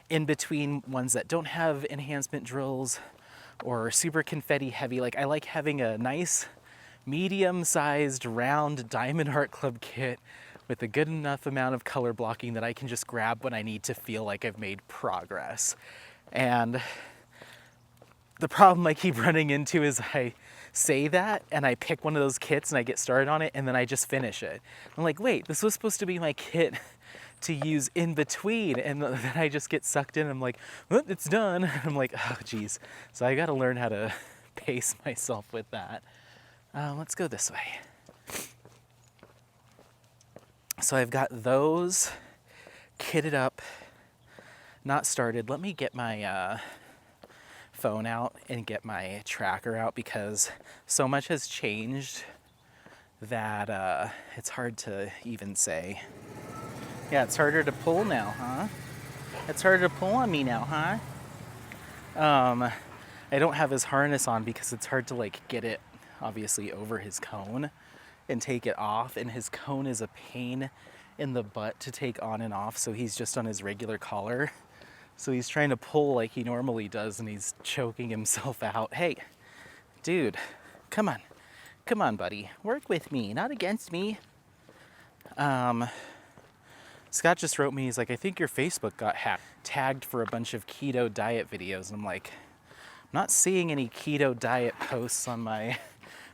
in between ones that don't have enhancement drills or super confetti heavy. Like I like having a nice medium-sized round Diamond Art Club kit with a good enough amount of color blocking that I can just grab when I need to feel like I've made progress. And the problem I keep running into is I say that and I pick one of those kits and I get started on it and then I just finish it. I'm like, wait, this was supposed to be my kit to use in between, and then I just get sucked in. I'm like, well, it's done. I'm like, oh geez. So I got to learn how to pace myself with that. Let's go this way. So I've got those kitted up, not started. Let me get my phone out and get my tracker out, because so much has changed that it's hard to even say. Yeah, it's harder to pull now, huh? It's harder to pull on me now, huh? I don't have his harness on because it's hard to like get it obviously over his cone and take it off, and his cone is a pain in the butt to take on and off, so he's just on his regular collar. So he's trying to pull like he normally does and he's choking himself out. Hey, dude, come on. Come on, buddy. Work with me, not against me. Scott just wrote me, he's like, I think your Facebook got hacked, tagged for a bunch of keto diet videos. And I'm like, I'm not seeing any keto diet posts on my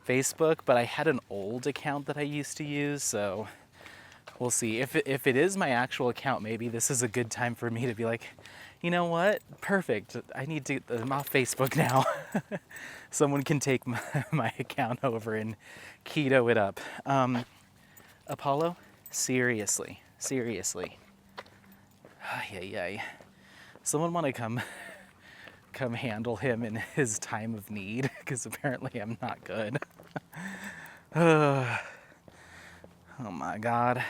Facebook, but I had an old account that I used to use, so we'll see. If it is my actual account, maybe this is a good time for me to be like, you know what? Perfect. I'm off Facebook now. Someone can take my account over and keto it up. Apollo, seriously. Ay. Someone want to come handle him in his time of need, because apparently I'm not good. Oh my God.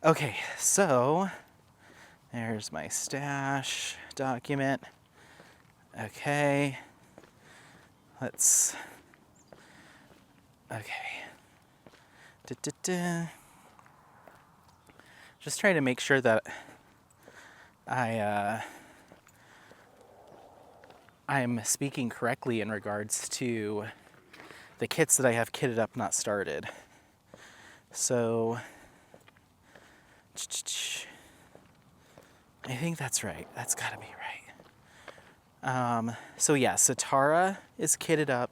Okay, so there's my stash document. Okay. Okay. Just trying to make sure that I'm speaking correctly in regards to the kits that I have kitted up, not started. So I think that's right. That's gotta be right. So yeah, Satara is kitted up.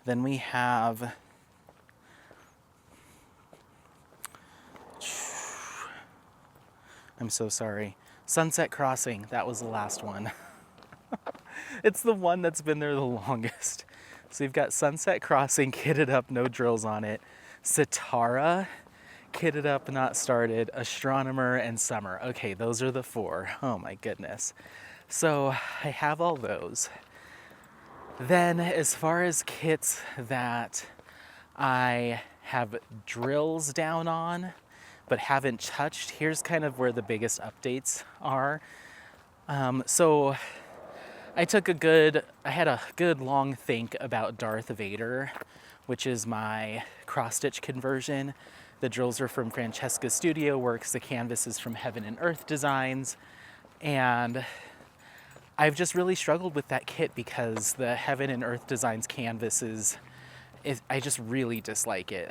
Then we have I'm so sorry. Sunset Crossing, that was the last one. It's the one that's been there the longest. So you've got Sunset Crossing kitted up, no drills on it. Satara, kitted up, not started. Astronomer and Summer. Okay, those are the 4. Oh my goodness. So I have all those. Then as far as kits that I have drills down on but haven't touched, here's kind of where the biggest updates are. So I had a good long think about Darth Vader, which is my cross-stitch conversion. The drills are from Francesca Studio Works, the canvas is from Heaven and Earth Designs, and I've just really struggled with that kit because the Heaven and Earth Designs canvas I just really dislike it.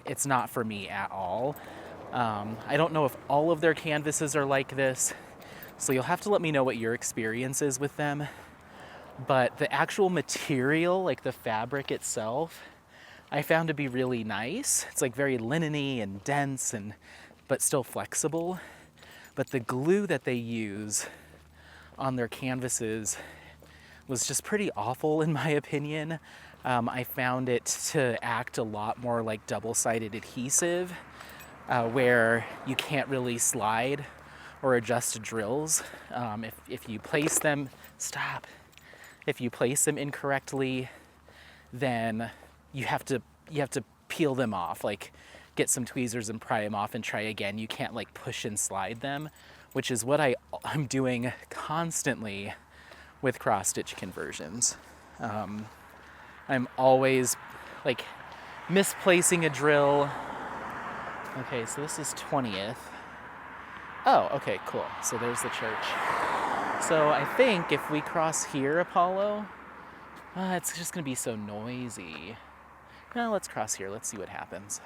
It's not for me at all. I don't know if all of their canvases are like this, so you'll have to let me know what your experience is with them. But the actual material, like the fabric itself, I found to be really nice. It's like very linen-y and dense, but still flexible. But the glue that they use on their canvases was just pretty awful in my opinion. I found it to act a lot more like double-sided adhesive, where you can't really slide or adjust drills. If you place them, if you place them incorrectly, then you have to peel them off, like get some tweezers and pry them off and try again. You can't like push and slide them, which is what I'm doing constantly with cross-stitch conversions. I'm always like misplacing a drill. Okay, so this is 20th. Oh, okay, cool. So there's the church. So I think if we cross here, Apollo, it's just gonna be so noisy. No, let's cross here. Let's see what happens.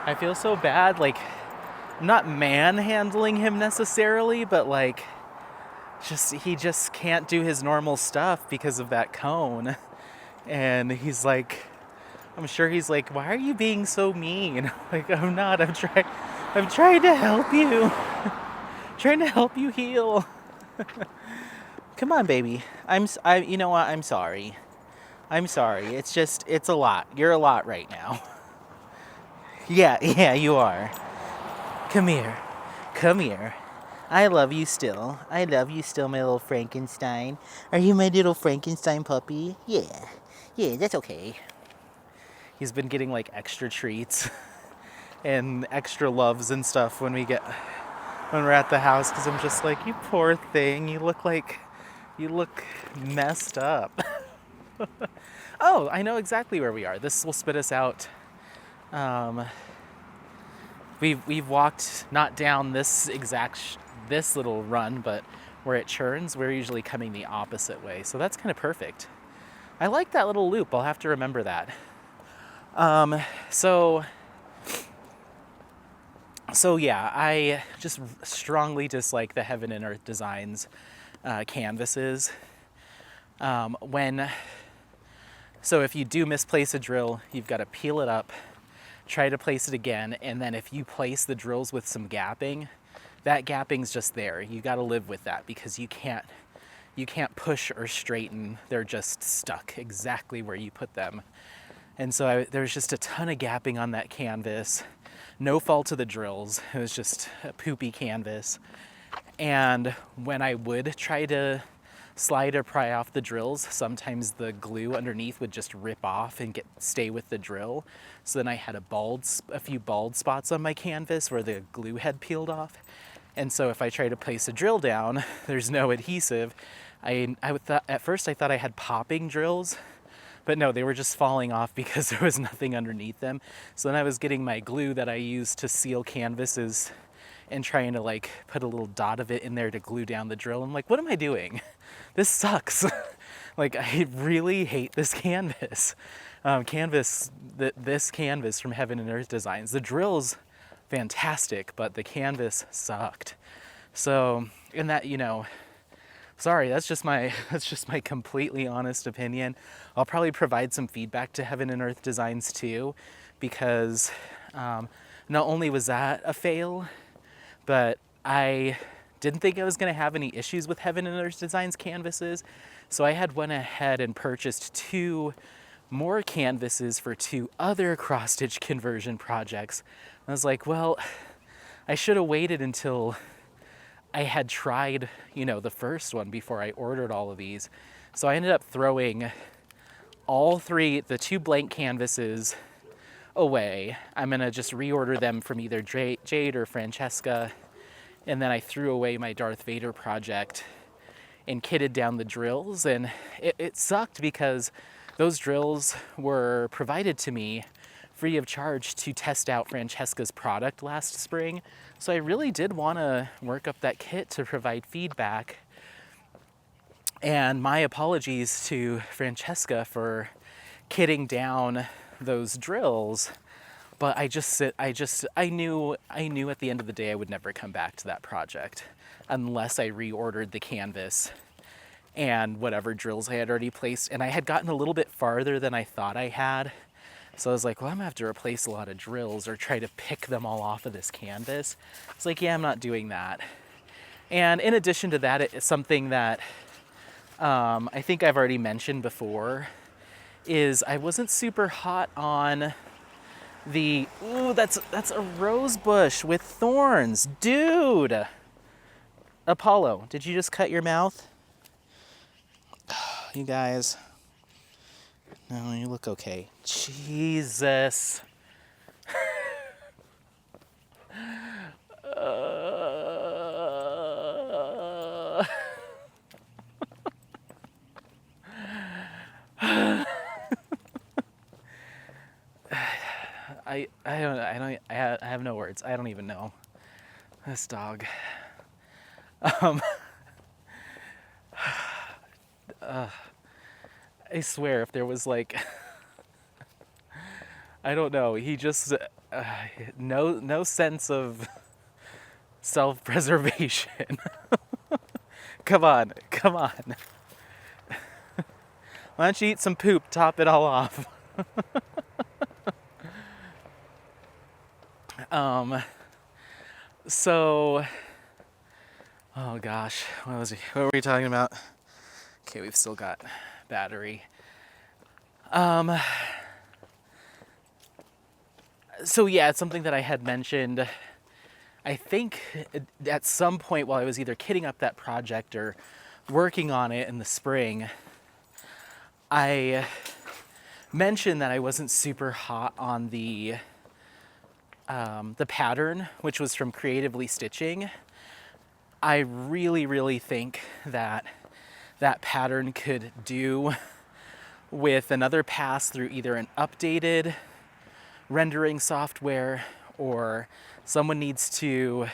I feel so bad, like, I'm not manhandling him necessarily, but like, he just can't do his normal stuff because of that cone. And he's like, I'm sure he's like, why are you being so mean? Like, I'm not, I'm trying to help you. Trying to help you heal. Come on, baby. You know what? I'm sorry. It's a lot. You're a lot right now. Yeah, you are. Come here. I love you still, my little Frankenstein. Are you my little Frankenstein puppy? Yeah, that's okay. He's been getting like extra treats and extra loves and stuff when we're at the house, because I'm just like, you poor thing, you look messed up. Oh, I know exactly where we are. This will spit us out. we've walked not down this this little run, but where it churns, we're usually coming the opposite way. So that's kind of perfect. I like that little loop. I'll have to remember that. So yeah, I just strongly dislike the Heaven and Earth Designs canvases. So if you do misplace a drill, you've got to peel it up, try to place it again, and then if you place the drills with some gapping, that gapping's just there. You got to live with that because you can't push or straighten. They're just stuck exactly where you put them. And so there's just a ton of gapping on that canvas. No fault of the drills. It was just a poopy canvas. And when I would try to slide or pry off the drills, sometimes the glue underneath would just rip off and stay with the drill. So then I had a few bald spots on my canvas where the glue had peeled off. And so if I try to place a drill down, there's no adhesive. At first I thought I had popping drills, but no, they were just falling off because there was nothing underneath them. So then I was getting my glue that I use to seal canvases and trying to like put a little dot of it in there to glue down the drill. I'm like, what am I doing? This sucks. Like, I really hate this canvas. This canvas from Heaven and Earth Designs. The drill's fantastic, but the canvas sucked. So, and that, sorry, that's just my completely honest opinion. I'll probably provide some feedback to Heaven and Earth Designs too, because not only was that a fail, but I didn't think I was going to have any issues with Heaven and Earth Designs canvases. So I had went ahead and purchased 2 more canvases for 2 other cross-stitch conversion projects. I was like, well, I should have waited until I had tried, the first one before I ordered all of these. So I ended up throwing the 2 blank canvases away. I'm gonna just reorder them from either Jade or Francesca. And then I threw away my Darth Vader project and kitted down the drills. And it sucked because those drills were provided to me free of charge to test out Francesca's product last spring. So I really did want to work up that kit to provide feedback. And my apologies to Francesca for kitting down those drills. But I knew at the end of the day I would never come back to that project unless I reordered the canvas and whatever drills I had already placed. And I had gotten a little bit farther than I thought I had. So I was like, well, I'm gonna have to replace a lot of drills or try to pick them all off of this canvas. It's like, yeah, I'm not doing that. And in addition to that, it's something that I think I've already mentioned before, is I wasn't super hot on that's a rose bush with thorns. Dude! Apollo, did you just cut your mouth? You guys. No, you look okay. Jesus. I have no words. I don't even know. This dog. I swear, if there was like, I don't know, he just, no sense of self-preservation. Come on. Why don't you eat some poop, top it all off? So, oh gosh, what were we talking about? Okay, we've still got battery. So yeah, it's something that I had mentioned, I think at some point while I was either kitting up that project or working on it in the spring, I mentioned that I wasn't super hot on the pattern, which was from Creatively Stitching. I really, really think that pattern could do with another pass through either an updated rendering software or someone needs to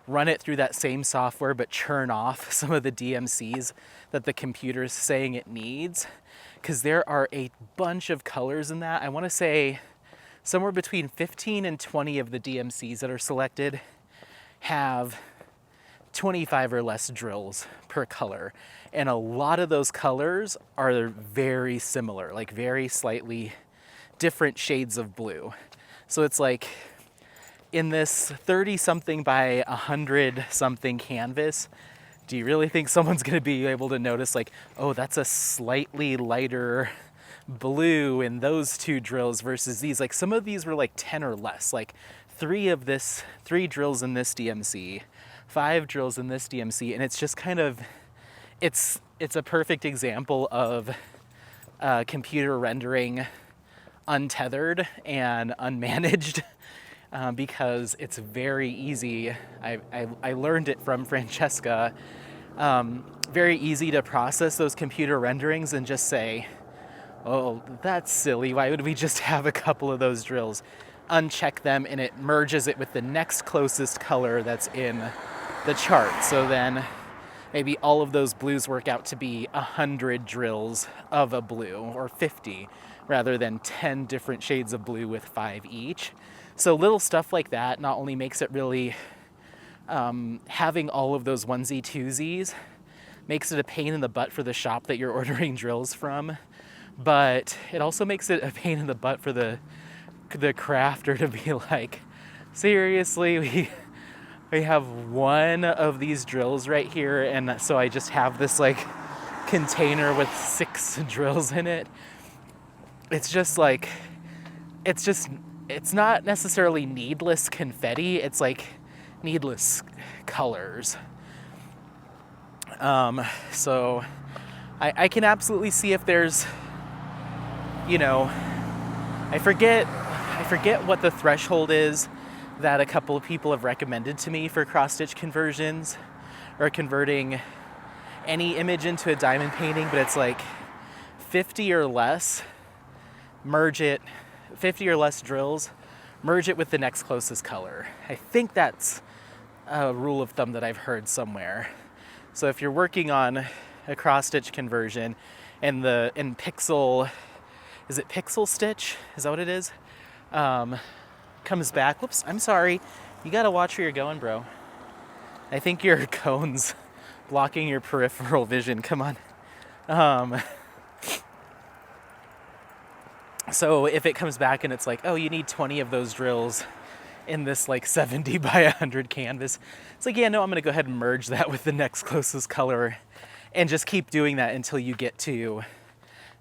run it through that same software but churn off some of the DMCs that the computer's saying it needs, because there are a bunch of colors in that. I want to say somewhere between 15 and 20 of the DMCs that are selected have 25 or less drills per color. And a lot of those colors are very similar, like very slightly different shades of blue. So it's like in this 30 something by 100 something canvas, do you really think someone's going to be able to notice like, oh, that's a slightly lighter blue in those two drills versus these? Like some of these were like 10 or less, like three drills in this DMC, 5 drills in this DMC. And it's just kind of, it's a perfect example of computer rendering untethered and unmanaged. Because it's very easy. I learned it from Francesca. Very easy to process those computer renderings and just say, oh, that's silly. Why would we just have a couple of those drills? Uncheck them and it merges it with the next closest color that's in the chart. So then maybe all of those blues work out to be 100 drills of a blue, or 50, rather than 10 different shades of blue with 5 each. So little stuff like that not only makes it really, having all of those onesie twosies makes it a pain in the butt for the shop that you're ordering drills from, but it also makes it a pain in the butt for the crafter to be like, seriously, we have one of these drills right here, and so I just have this like container with 6 drills in it. It's just like, it's not necessarily needless confetti, it's like needless colors. So I can absolutely see if there's, you know, I forget what the threshold is that a couple of people have recommended to me for cross-stitch conversions or converting any image into a diamond painting, but it's like 50 or less, merge it, 50 or less drills, merge it with the next closest color. I think that's a rule of thumb that I've heard somewhere. So if you're working on a cross-stitch conversion and pixel, is it pixel stitch? Is that what it is? Comes back, whoops, I'm sorry. You gotta watch where you're going, bro. I think your cone's blocking your peripheral vision, come on. So if it comes back and it's like, oh, you need 20 of those drills in this like 70 by 100 canvas, it's like, yeah, no, I'm gonna go ahead and merge that with the next closest color and just keep doing that until you get to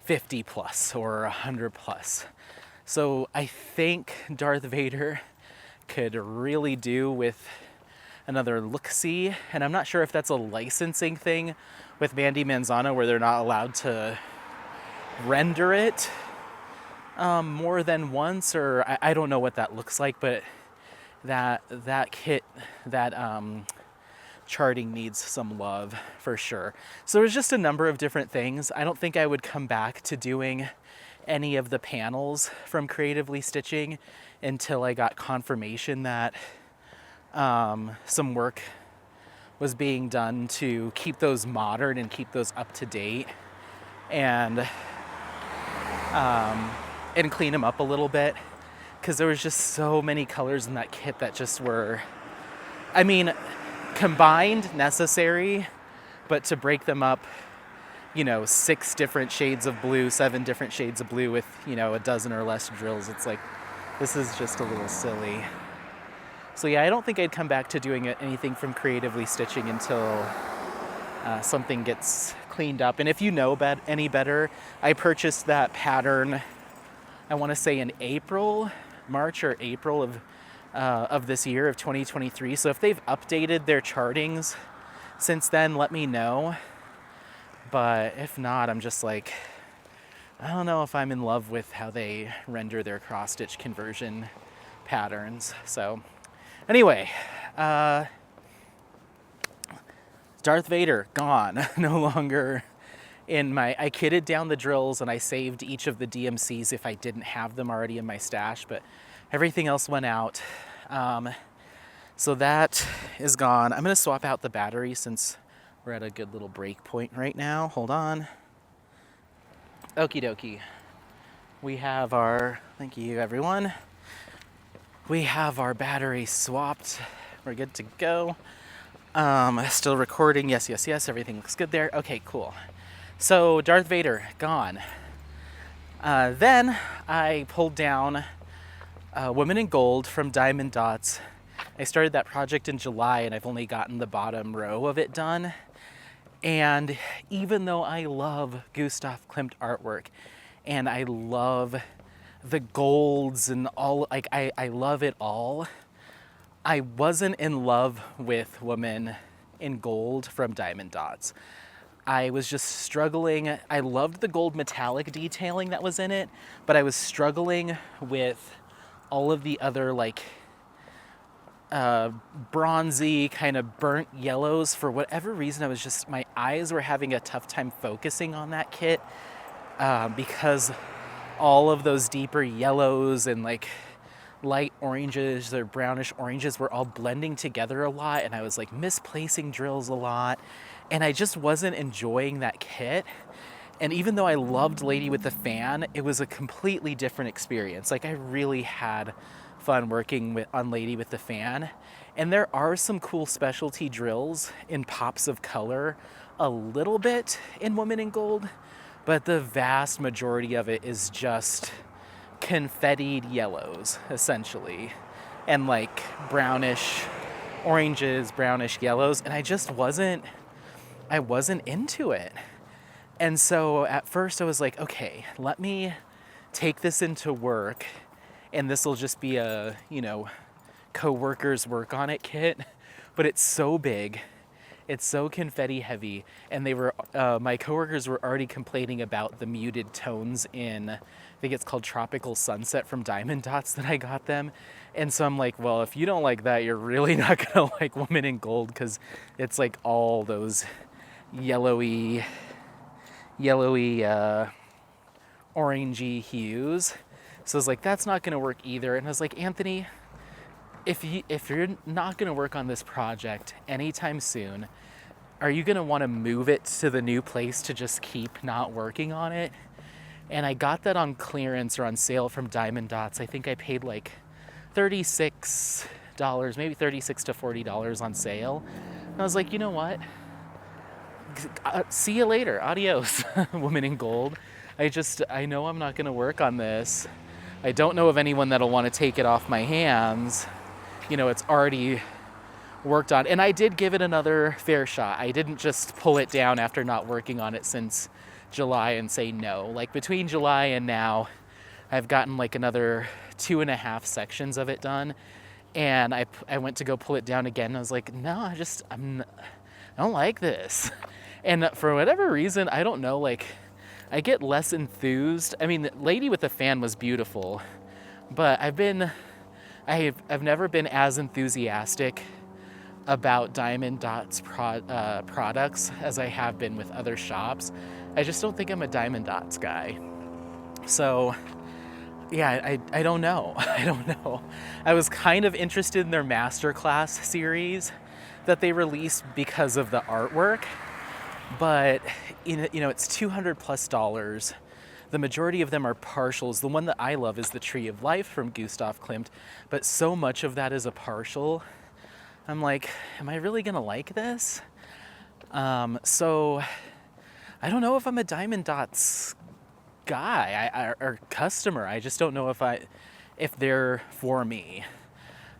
50 plus or 100 plus. So I think Darth Vader could really do with another look-see, and I'm not sure if that's a licensing thing with Mandy Manzano where they're not allowed to render it more than once, or I don't know what that looks like, but that kit, that charting needs some love for sure. So there's just a number of different things. I don't think I would come back to doing any of the panels from Creatively Stitching until I got confirmation that some work was being done to keep those modern and keep those up to date, and clean them up a little bit, because there was just so many colors in that kit that just were, I mean, combined necessary, but to break them up, 6 different shades of blue, 7 different shades of blue with, a dozen or less drills, it's like, this is just a little silly. So yeah, I don't think I'd come back to doing anything from Creatively Stitching until something gets cleaned up. And if you know any better, I purchased that pattern, I want to say in March or April of this year, of 2023. So if they've updated their chartings since then, let me know. But if not, I'm just like, I don't know if I'm in love with how they render their cross-stitch conversion patterns. So anyway, Darth Vader, gone. No longer in my, I kitted down the drills and I saved each of the DMCs if I didn't have them already in my stash, but everything else went out. So that is gone. I'm gonna swap out the battery since we're at a good little break point right now. Hold on. Okie dokie. We have our, thank you everyone. We have our battery swapped. We're good to go. Still recording. Yes, yes, yes. Everything looks good there. Okay, cool. So Darth Vader, gone. Then I pulled down Women in Gold from Diamond Dots. I started that project in July and I've only gotten the bottom row of it done. And even though I love Gustav Klimt artwork and I love the golds and all, like I love it all, I wasn't in love with Woman in Gold from Diamond Dots. I was just struggling. I loved the gold metallic detailing that was in it, but I was struggling with all of the other like bronzy kind of burnt yellows. For whatever reason, I was just, my eyes were having a tough time focusing on that kit because all of those deeper yellows and like light oranges or brownish oranges were all blending together a lot, and I was like misplacing drills a lot, and I just wasn't enjoying that kit. And even though I loved Lady with the Fan, it was a completely different experience. Like I really had fun working on Lady with the Fan, and there are some cool specialty drills in pops of color a little bit in Woman in Gold, but the vast majority of it is just confettied yellows essentially, and like brownish oranges, brownish yellows, and I wasn't into it. And so at first I was like, okay, let me take this into work and this will just be a, co-workers work on it kit. But it's so big, it's so confetti heavy, and my coworkers were already complaining about the muted tones in, I think it's called Tropical Sunset from Diamond Dots that I got them. And so I'm like, well, if you don't like that, you're really not gonna like Woman in Gold, because it's like all those yellowy orangey hues. So I was like, that's not gonna work either. And I was like, Anthony, if you're not gonna work on this project anytime soon, are you gonna want to move it to the new place to just keep not working on it? And I got that on clearance or on sale from Diamond Dots. I think I paid like $36, maybe $36 to $40 on sale. And I was like, you know what? See you later. Adios, Woman in Gold. I know I'm not going to work on this. I don't know of anyone that'll want to take it off my hands. It's already worked on. And I did give it another fair shot. I didn't just pull it down after not working on it since July and say no. Like between July and now, I've gotten like another 2.5 sections of it done. And I went to go pull it down again. And I was like, no, I don't like this. And for whatever reason, I don't know, like I get less enthused. I mean, Lady with the Fan was beautiful, but I've never been as enthusiastic about Diamond Dots products as I have been with other shops. I just don't think I'm a Diamond Dots guy. So yeah, I don't know. I don't know. I was kind of interested in their masterclass series that they released because of the artwork, but it's $200+. The majority of them are partials. The one that I love is the Tree of Life from Gustav Klimt, but so much of that is a partial. I'm like, am I really gonna like this? So I don't know if I'm a Diamond Dots guy or customer. I just don't know if they're for me.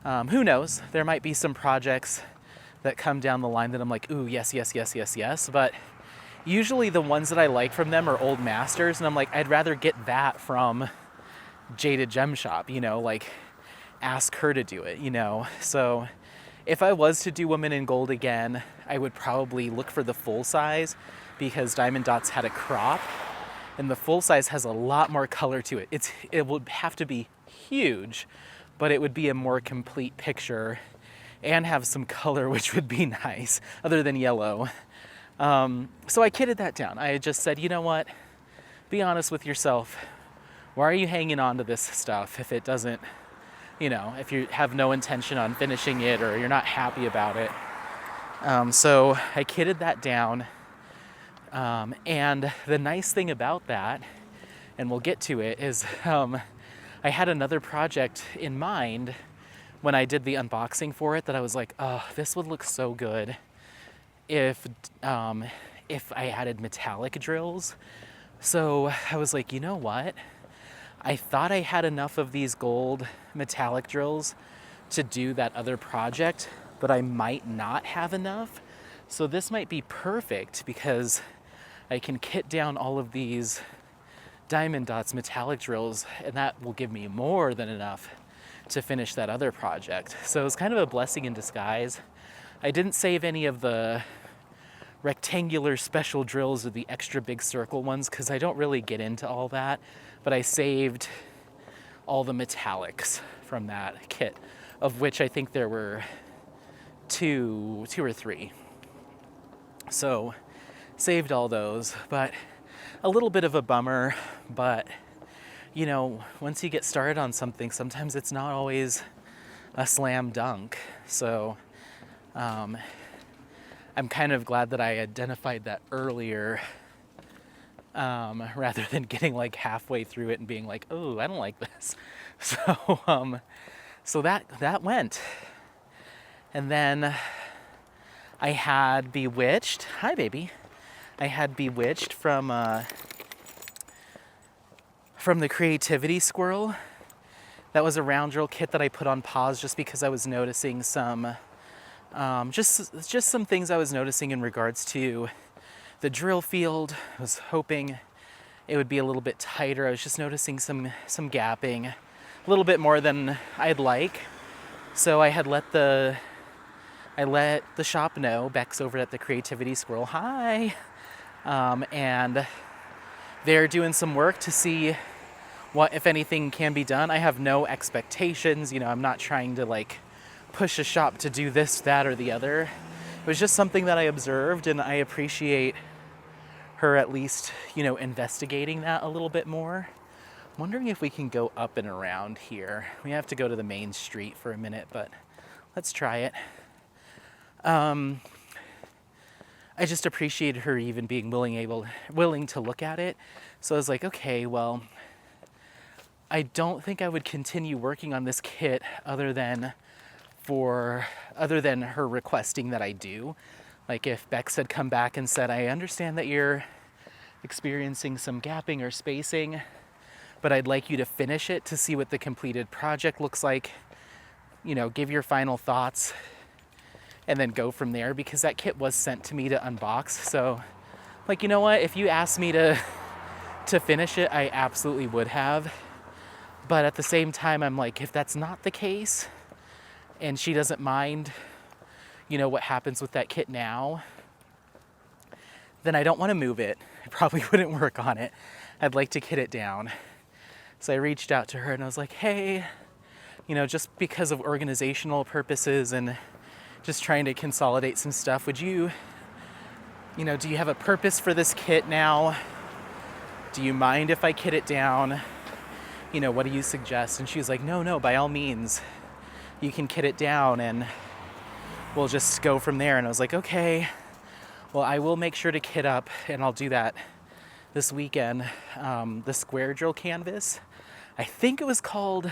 Who knows? There might be some projects that come down the line that I'm like, ooh, yes, yes, yes, yes, yes. But usually the ones that I like from them are old masters, and I'm like, I'd rather get that from Jaded Gem Shop, like ask her to do it, So if I was to do Woman in Gold again, I would probably look for the full size, because Diamond Dots had a crop, and the full size has a lot more color to it. It would have to be huge, but it would be a more complete picture and have some color, which would be nice, other than yellow. So I kitted that down. I just said, you know what? Be honest with yourself. Why are you hanging on to this stuff if it doesn't if you have no intention on finishing it or you're not happy about it. So I kitted that down. And the nice thing about that, and we'll get to it, is I had another project in mind when I did the unboxing for it that I was like, oh, this would look so good if I added metallic drills. So I was like, you know what? I thought I had enough of these gold metallic drills to do that other project, but I might not have enough. So this might be perfect because I can kit down all of these diamond dots metallic drills, and that will give me more than enough to finish that other project. So it was kind of a blessing in disguise. I didn't save any of the rectangular special drills or the extra big circle ones because I don't really get into all that, but I saved all the metallics from that kit, of which I think there were two or three. So saved all those, but a little bit of a bummer. But once you get started on something, sometimes it's not always a slam dunk. So I'm kind of glad that I identified that earlier, rather than getting like halfway through it and being like, oh, I don't like this. So that went. And then I had Bewitched. Hi, baby. I had Bewitched from the Creativity Squirrel. That was a round drill kit that I put on pause just because I was noticing some, just some things I was noticing in regards to the drill field. I was hoping it would be a little bit tighter. I was just noticing some gapping, a little bit more than I'd like. So I had let the shop know, Beck's over at the Creativity Squirrel, hi, and they're doing some work to see what, if anything, can be done. I have no expectations, I'm not trying to like push a shop to do this, that, or the other. It was just something that I observed, and I appreciate her at least, investigating that a little bit more. I'm wondering if we can go up and around here. We have to go to the main street for a minute, but let's try it. I just appreciated her even being willing to look at it. So I was like, okay, well, I don't think I would continue working on this kit other than her requesting that I do. Like if Bex had come back and said, I understand that you're experiencing some gapping or spacing, but I'd like you to finish it to see what the completed project looks like. Give your final thoughts and then go from there, because that kit was sent to me to unbox. So like, you know what, if you asked me to finish it, I absolutely would have. But at the same time, I'm like, if that's not the case and she doesn't mind, what happens with that kit now, then I don't want to move it. I probably wouldn't work on it. I'd like to kit it down. So I reached out to her and I was like, hey, just because of organizational purposes and just trying to consolidate some stuff, would you, do you have a purpose for this kit now? Do you mind if I kit it down? What do you suggest? And she was like, no, by all means, you can kit it down and we'll just go from there. And I was like, okay, well, I will make sure to kit up, and I'll do that this weekend. The square drill canvas, I think it was called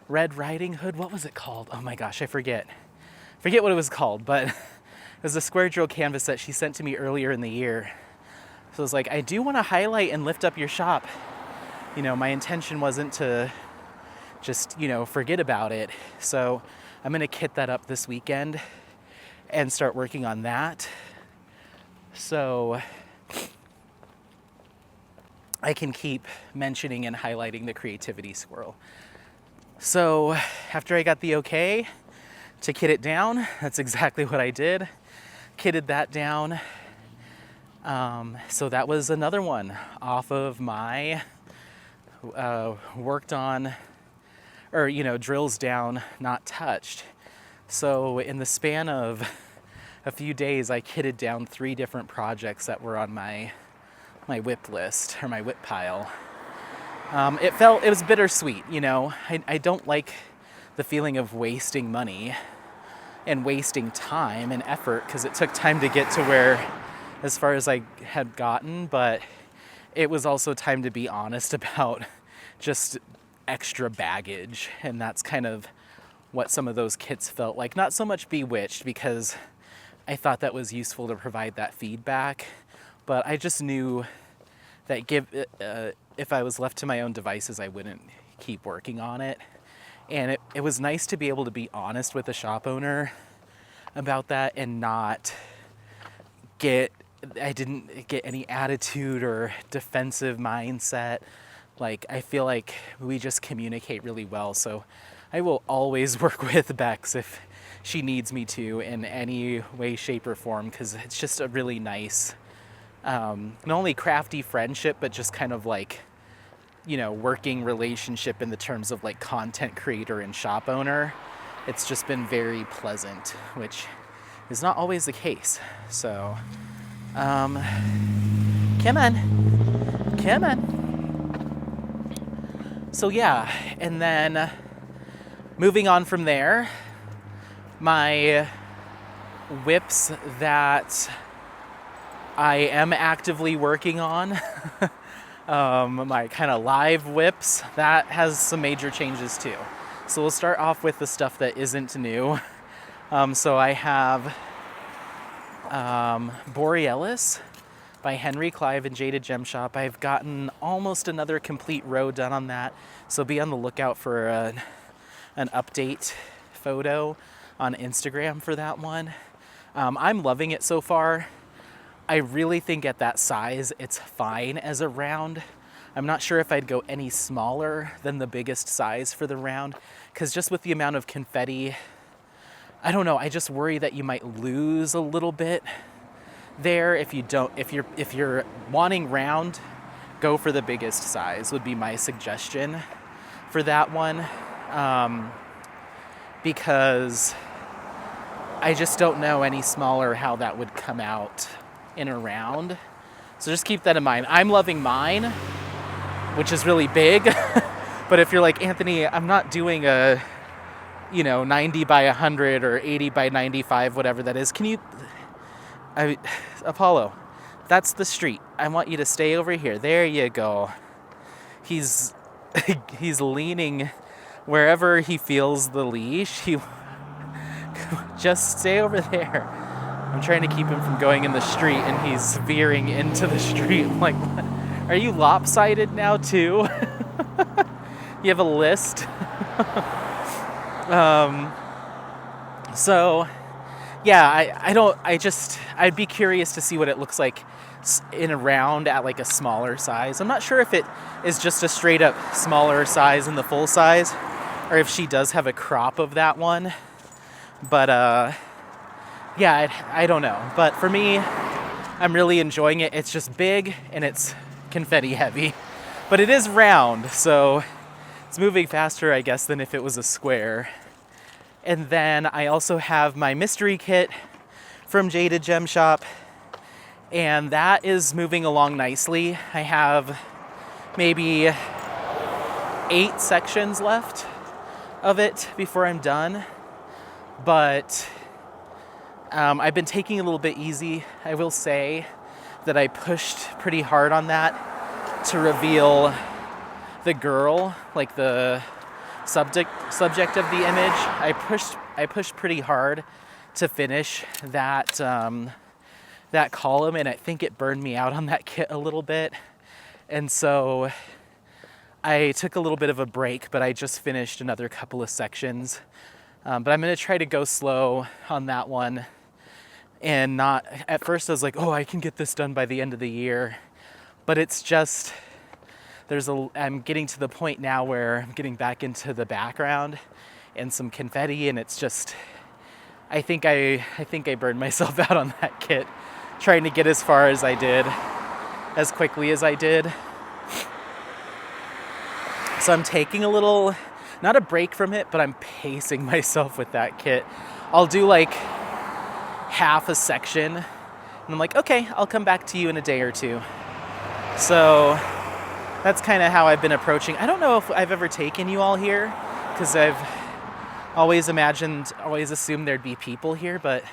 Red Riding Hood. What was it called? Oh my gosh, I forget what it was called, but it was a square drill canvas that she sent to me earlier in the year. So I was like, I do want to highlight and lift up your shop. My intention wasn't to just, forget about it. So I'm going to kit that up this weekend and start working on that. So I can keep mentioning and highlighting the Creativity Squirrel. So after I got the okay to kit it down, that's exactly what I did. Kitted that down. So that was another one off of my worked on, or drills down, not touched. So in the span of a few days, I kitted down 3 different projects that were on my whip list, or my whip pile. It was bittersweet. I don't like the feeling of wasting money and wasting time and effort, because it took time to get to where, as far as I had gotten, but it was also time to be honest about just extra baggage. And that's kind of what some of those kits felt like. Not so much bewitched, because I thought that was useful to provide that feedback, but I just knew that if I was left to my own devices, I wouldn't keep working on it. And it was nice to be able to be honest with the shop owner about that and not I didn't get any attitude or defensive mindset. Like, I feel like we just communicate really well. So I will always work with Bex if she needs me to in any way, shape, or form, because it's just a really nice, not only crafty friendship, but just kind of like, working relationship in the terms of like content creator and shop owner. It's just been very pleasant, which is not always the case. So, come on. So yeah, and then moving on from there, my whips that I am actively working on, my kind of live whips, that has some major changes too. So we'll start off with the stuff that isn't new. So I have Borealis by Henry Clive and Jaded Gem Shop. I've gotten almost another complete row done on that, so be on the lookout for an update photo on Instagram for that one. I'm loving it so far. I really think at that size it's fine as a round. I'm not sure if I'd go any smaller than the biggest size for the round, because just with the amount of confetti, I don't know, I just worry that you might lose a little bit there if you're wanting round, go for the biggest size would be my suggestion for that one, because I just don't know any smaller how that would come out in a round. So just keep that in mind. I'm loving mine, which is really big. But if you're like, Anthony, I'm not doing a 90 by 100 or 80 by 95, whatever that is. Apollo, that's the street. I want you to stay over here. There you go. He's leaning wherever he feels the leash. Just stay over there. I'm trying to keep him from going in the street, and he's veering into the street. I'm like, what? Are you lopsided now too? You have a list? So yeah, I'd be curious to see what it looks like in a round at like a smaller size. I'm not sure if it is just a straight up smaller size in the full size, or if she does have a crop of that one. But yeah, I don't know. But for me, I'm really enjoying it. It's just big and it's confetti heavy, but it is round, so it's moving faster, I guess, than if it was a square. And then I also have my mystery kit from Jaded Gem Shop, and that is moving along nicely. I have maybe 8 sections left of it before I'm done, but I've been taking it a little bit easy. I will say that I pushed pretty hard on that to reveal the girl, like the subject of the image. I pushed pretty hard to finish that that column, and I think it burned me out on that kit a little bit. And so I took a little bit of a break, but I just finished another couple of sections. But I'm going to try to go slow on that one. And not, at first I was like, oh, I can get this done by the end of the year. But it's just, I'm getting to the point now where I'm getting back into the background and some confetti, and it's just, I think I burned myself out on that kit, trying to get as far as I did, as quickly as I did. So I'm taking a little, not a break from it, but I'm pacing myself with that kit. I'll do like half a section, and I'm like, okay, I'll come back to you in a day or two. So that's kind of how I've been approaching. I don't know if I've ever taken you all here, because always assumed there'd be people here, but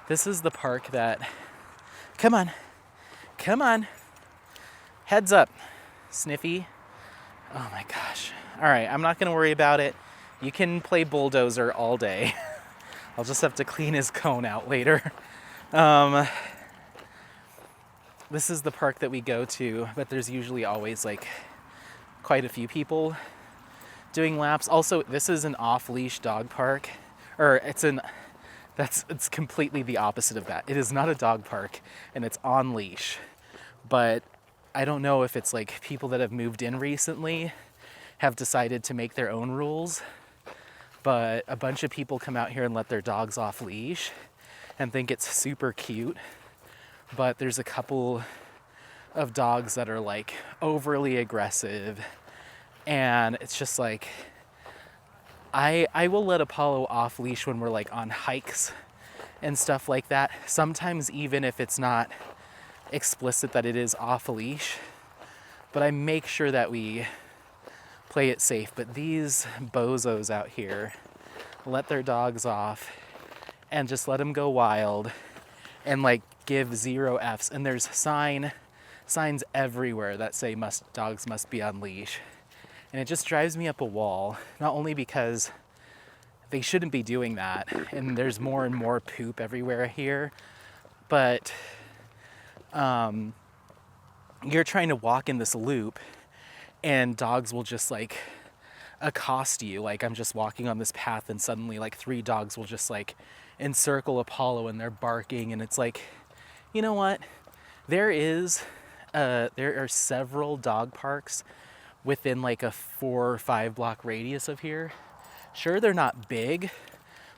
this is the park that, come on, heads up, Sniffy. Oh my gosh. All right, I'm not gonna worry about it. You can play bulldozer all day. I'll just have to clean his cone out later. This is the park that we go to, but there's usually always like quite a few people doing laps. Also, this is an off-leash dog park, or it's completely the opposite of that. It is not a dog park, and it's on leash. But I don't know if it's like people that have moved in recently have decided to make their own rules. But a bunch of people come out here and let their dogs off leash and think it's super cute. But there's a couple of dogs that are like overly aggressive, and it's just like, I will let Apollo off leash when we're like on hikes and stuff like that. Sometimes even if it's not explicit that it is off leash, but I make sure that we play it safe. But these bozos out here let their dogs off and just let them go wild and like give 0 Fs. And there's signs everywhere that say dogs must be on leash. And it just drives me up a wall, not only because they shouldn't be doing that, and there's more and more poop everywhere here, but you're trying to walk in this loop and dogs will just like accost you. Like I'm just walking on this path and suddenly like 3 dogs will just like encircle Apollo and they're barking, and it's like, you know what? There are several dog parks within like a 4 or 5 block radius of here. Sure, they're not big,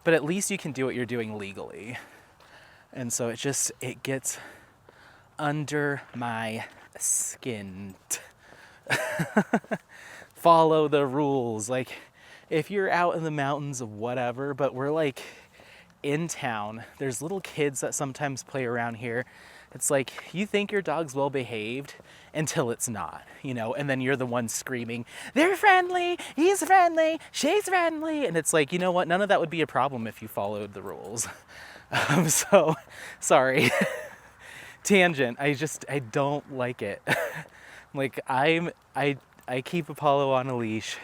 but at least you can do what you're doing legally. And so it gets under my skin. Follow the rules. Like, if you're out in the mountains of whatever, but we're like in town, there's little kids that sometimes play around here. It's like, you think your dog's well behaved until it's not, you know, and then you're the one screaming, they're friendly, he's friendly, she's friendly. And it's like, you know what? None of that would be a problem if you followed the rules. So, sorry. Tangent. I don't like it. Like, I keep Apollo on a leash.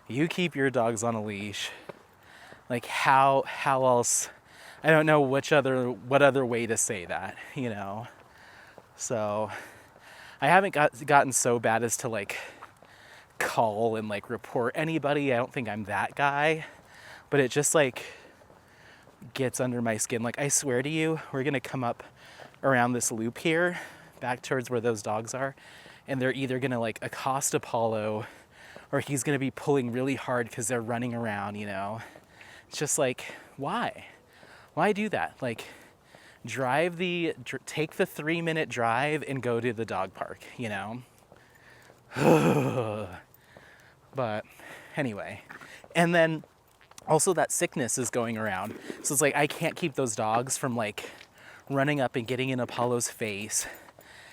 You keep your dogs on a leash. Like, how else? I don't know what other way to say that, you know? So I haven't gotten so bad as to like call and like report anybody. I don't think I'm that guy, but it just like gets under my skin. Like, I swear to you, we're gonna come up around this loop here, back towards where those dogs are, and they're either gonna like accost Apollo or he's gonna be pulling really hard because they're running around, you know? It's just like, why? Why do that? Like, take the 3-minute drive and go to the dog park, you know? But anyway, and then also that sickness is going around. So it's like, I can't keep those dogs from like running up and getting in Apollo's face.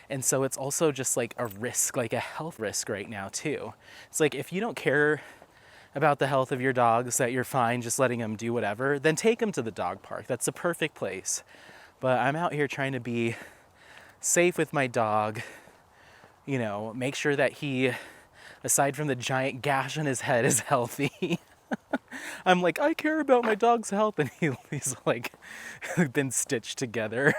And so it's also just like a risk, like a health risk right now too. It's like, if you don't care about the health of your dogs, that you're fine just letting them do whatever, then take them to the dog park. That's the perfect place. But I'm out here trying to be safe with my dog, you know, make sure that he, aside from the giant gash on his head, is healthy. I'm like, I care about my dog's health, and he's like been stitched together.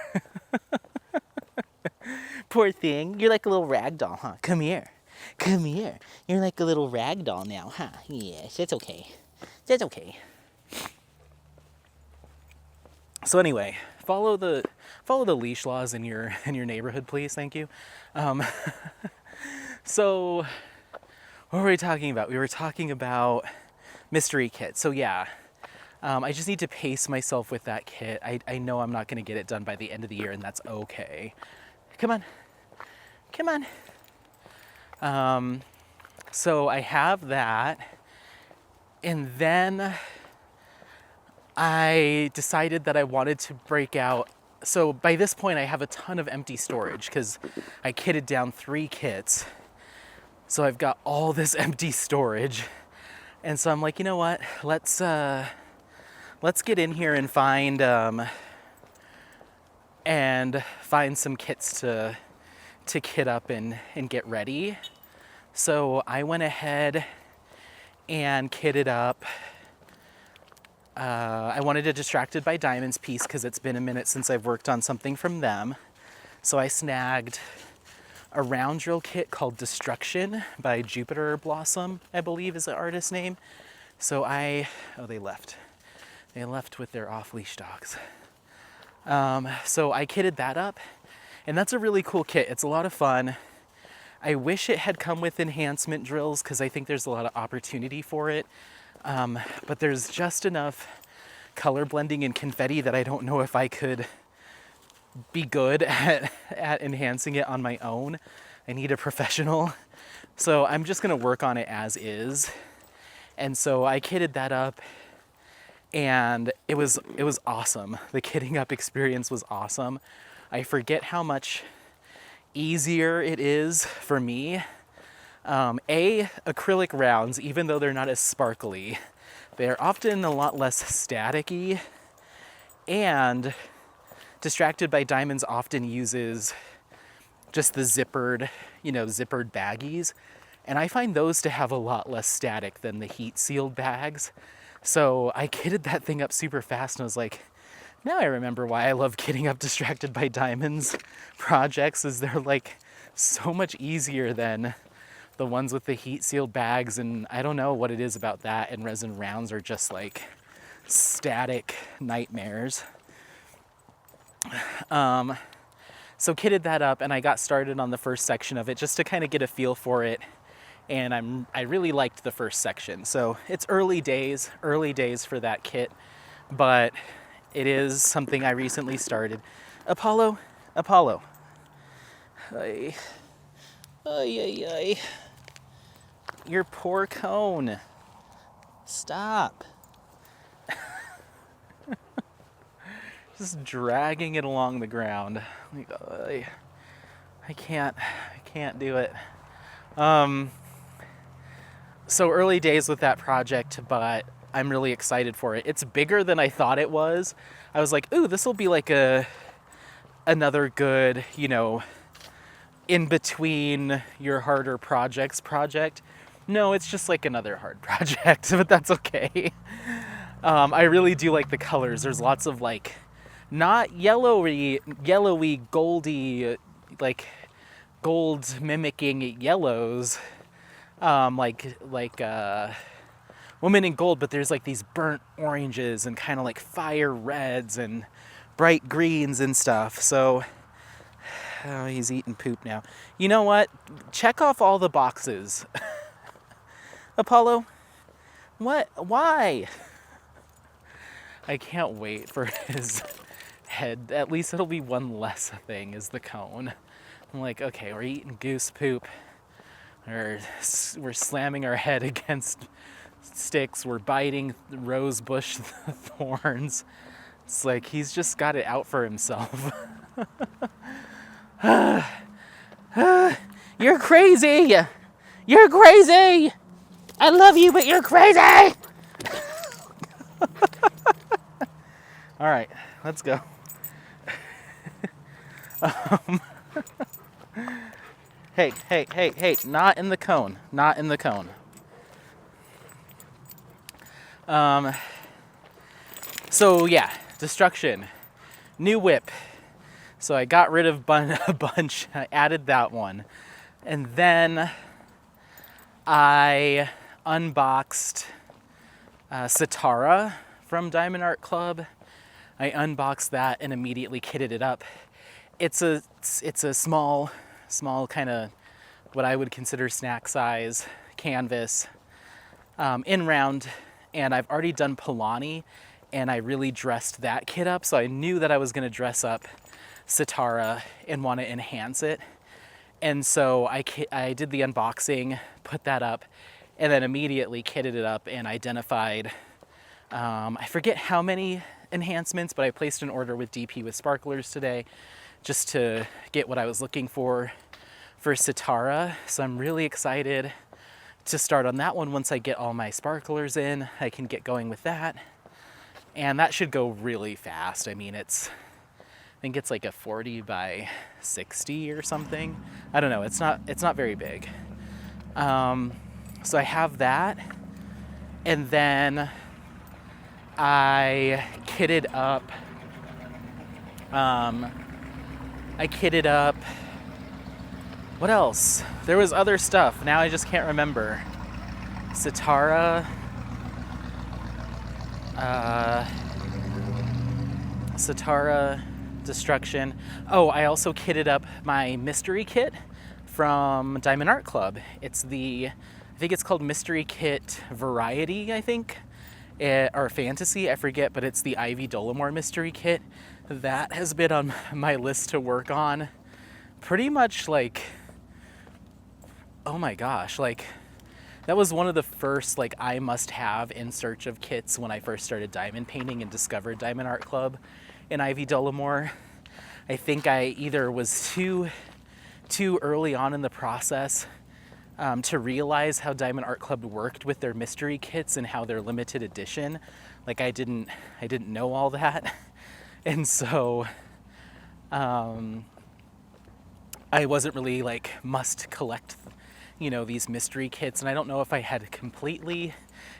Poor thing. You're like a little rag doll, huh? Come here. Come here. You're like a little rag doll now, huh? Yes, that's okay. That's okay. So anyway, follow the leash laws in your neighborhood, please. Thank you. So what were we talking about? We were talking about mystery kit. So yeah, I just need to pace myself with that kit. I know I'm not going to get it done by the end of the year, and that's okay. Come on. Come on. So I have that, and then I decided that I wanted to break out. So by this point I have a ton of empty storage because I kitted down 3 kits. So I've got all this empty storage. And so I'm like, you know what? Let's get in here and find some kits to kit up and get ready. So I went ahead and kitted up. I wanted a Distracted by Diamonds piece because it's been a minute since I've worked on something from them. So I snagged a round drill kit called Destruction by Jupiter Blossom, I believe is the artist's name. So oh, they left. They left with their off-leash dogs. So I kitted that up, and that's a really cool kit. It's a lot of fun. I wish it had come with enhancement drills because I think there's a lot of opportunity for it. But there's just enough color blending and confetti that I don't know if I could be good at enhancing it on my own. I need a professional. So I'm just gonna work on it as is. And so I kitted that up, and it was awesome. The kitting up experience was awesome. I forget how much easier it is for me. Acrylic rounds, even though they're not as sparkly, they're often a lot less staticky, and Distracted by Diamonds often uses just the zippered baggies, and I find those to have a lot less static than the heat sealed bags. So I kitted that thing up super fast, and I was like, now I remember why I love kitting up Distracted by Diamonds projects, is they're like so much easier than the ones with the heat sealed bags. And I don't know what it is about that, and resin rounds are just like static nightmares. So kitted that up, and I got started on the first section of it just to kind of get a feel for it. And I really liked the first section. So it's early days for that kit, but it is something I recently started. Apollo. Ay. Your poor cone. Stop. Just dragging it along the ground. I can't do it. So early days with that project, but I'm really excited for it. It's bigger than I thought it was. I was like, ooh, this will be like another good, in between your harder projects project. No, it's just like another hard project, but that's okay. I really do like the colors. There's lots of like, not yellowy, goldy, like gold mimicking yellows, like Woman in Gold, but there's like these burnt oranges and kind of like fire reds and bright greens and stuff. So, oh, he's eating poop now. You know what? Check off all the boxes. Apollo, what? Why? I can't wait for his head. At least it'll be one less thing, is the cone. I'm like, okay, we're eating goose poop. We're slamming our head against sticks. We're biting rose bush thorns. It's like he's just got it out for himself. You're crazy! You're crazy! I love you, but you're crazy! All right, let's go. Hey, not in the cone. Not in the cone. So yeah, Destruction. New whip. So I got rid of a bunch. I added that one. And then I unboxed Sitara from Diamond Art Club. I unboxed that and immediately kitted it up. It's a small kind of what I would consider snack size canvas, in round, and I've already done Polani, and I really dressed that kit up, so I knew that I was going to dress up Sitara and want to enhance it. And so I did the unboxing, put that up, and then immediately kitted it up and identified, I forget how many enhancements, but I placed an order with DP with Sparklers today just to get what I was looking for Sitara. So I'm really excited to start on that one, once I get all my sparklers in, I can get going with that. And that should go really fast. I mean, I think it's like a 40 by 60 or something. I don't know, it's not very big. So I have that. And then I kitted up, what else? There was other stuff. Now I just can't remember. Sitara Destruction. Oh, I also kitted up my mystery kit from Diamond Art Club. I think it's called Mystery Kit Variety, I think, or Fantasy, I forget, but it's the Ivy Dolomore Mystery Kit. That has been on my list to work on pretty much like, oh my gosh, like that was one of the first like I must have in search of kits when I first started diamond painting and discovered Diamond Art Club in Ivy Dolomore. I think I either was too early on in the process to realize how Diamond Art Club worked with their mystery kits and how they're limited edition. Like I didn't know all that. And so I wasn't really like must collect, these mystery kits. And I don't know if I had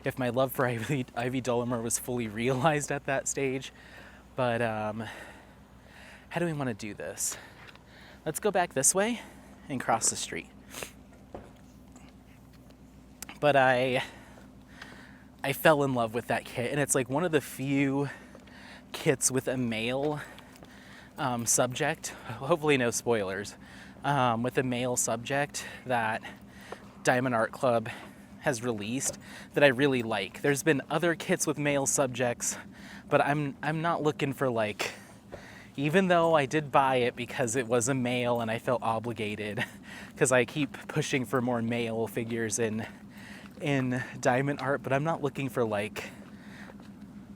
if my love for Ivy Dolomore was fully realized at that stage. But how do we want to do this? Let's go back this way and cross the street. But I fell in love with that kit, and it's like one of the few kits with a male subject, hopefully no spoilers, with a male subject that Diamond Art Club has released that I really like. There's been other kits with male subjects, but I'm not looking for like, even though I did buy it because it was a male and I felt obligated because I keep pushing for more male figures in diamond art, but I'm not looking for like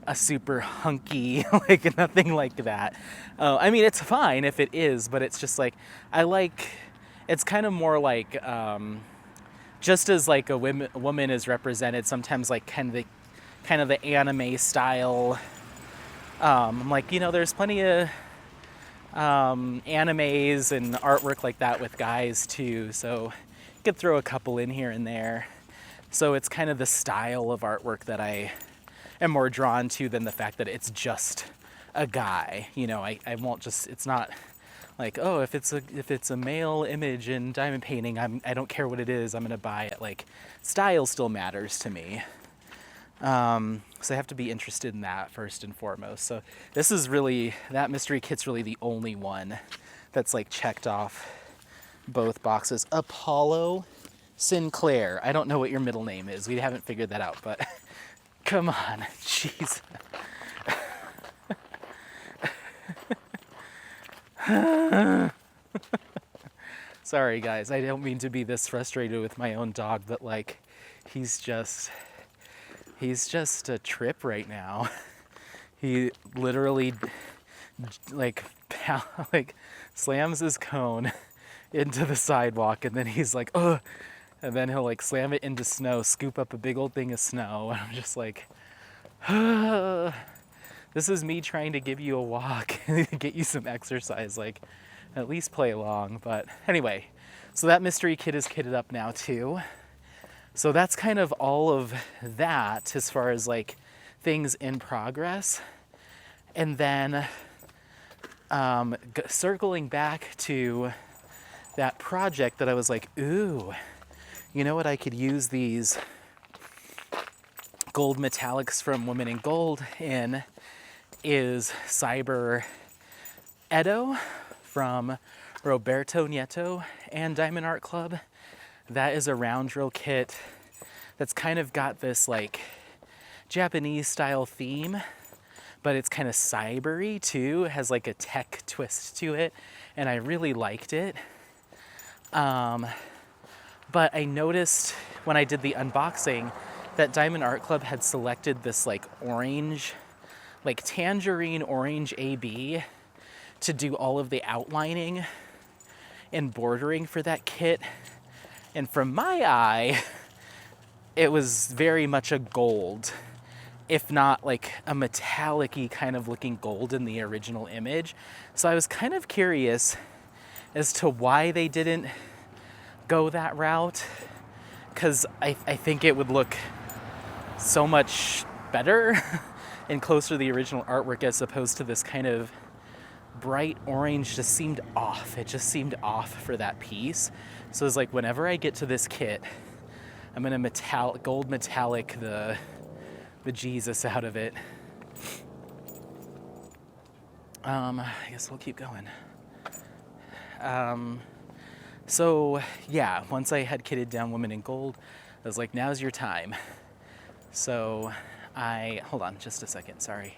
a super hunky, like nothing like that. I mean, it's fine if it is, but it's just like, it's kind of more like, just as like a woman is represented, sometimes like kind of the anime style. I'm like, there's plenty of animes and artwork like that with guys too, so you could throw a couple in here and there. So it's kind of the style of artwork that I am more drawn to than the fact that it's just a guy. I won't just, it's not like, oh, if it's a male image in diamond painting, I don't care what it is, I'm gonna buy it. Like, style still matters to me. So I have to be interested in that first and foremost. So this is really, that mystery kit's really the only one that's like checked off both boxes. Apollo Sinclair. I don't know what your middle name is. We haven't figured that out, but come on, jeez. Sorry guys, I don't mean to be this frustrated with my own dog, but like, he's just a trip right now. He literally like slams his cone into the sidewalk, and then he's like, ugh, and then he'll like slam it into snow, scoop up a big old thing of snow, and I'm just like, this is me trying to give you a walk and get you some exercise, like at least play along. But anyway, so that mystery kit is kitted up now too. So that's kind of all of that as far as like things in progress. And then circling back to that project that I was like, ooh, you know what, I could use these gold metallics from Women in Gold in is Cyber Edo from Roberto Nieto and Diamond Art Club. That is a round drill kit that's kind of got this like Japanese style theme, but it's kind of cybery too. It has like a tech twist to it, and I really liked it. But I noticed when I did the unboxing that Diamond Art Club had selected this like orange, like tangerine orange AB to do all of the outlining and bordering for that kit. And from my eye, it was very much a gold, if not like a metallic-y kind of looking gold in the original image. So I was kind of curious as to why they didn't go that route, because I think it would look so much better and closer to the original artwork as opposed to this kind of bright orange. Just seemed off. It just seemed off for that piece. So it's like, whenever I get to this kit, I'm gonna gold metallic the Jesus out of it. I guess we'll keep going. So yeah, once I had kitted down Woman in Gold, I was like, now's your time. So hold on just a second, sorry.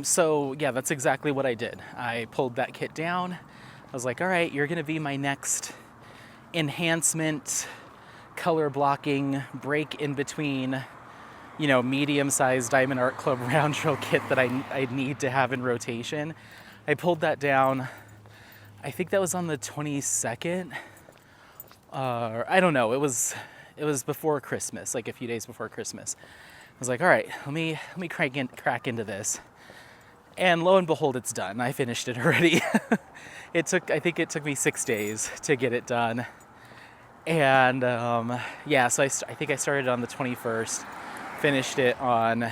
So yeah, that's exactly what I did. I pulled that kit down. I was like, all right, you're gonna be my next enhancement, color blocking, break in between, medium-sized Diamond Art Club round drill kit that I need to have in rotation. I pulled that down. I think that was on the 22nd. I don't know. It was before Christmas, like a few days before Christmas. I was like, all right, let me crack into this. And lo and behold, it's done. I finished it already. I think it took me 6 days to get it done. And yeah, so I think I started on the 21st, finished it on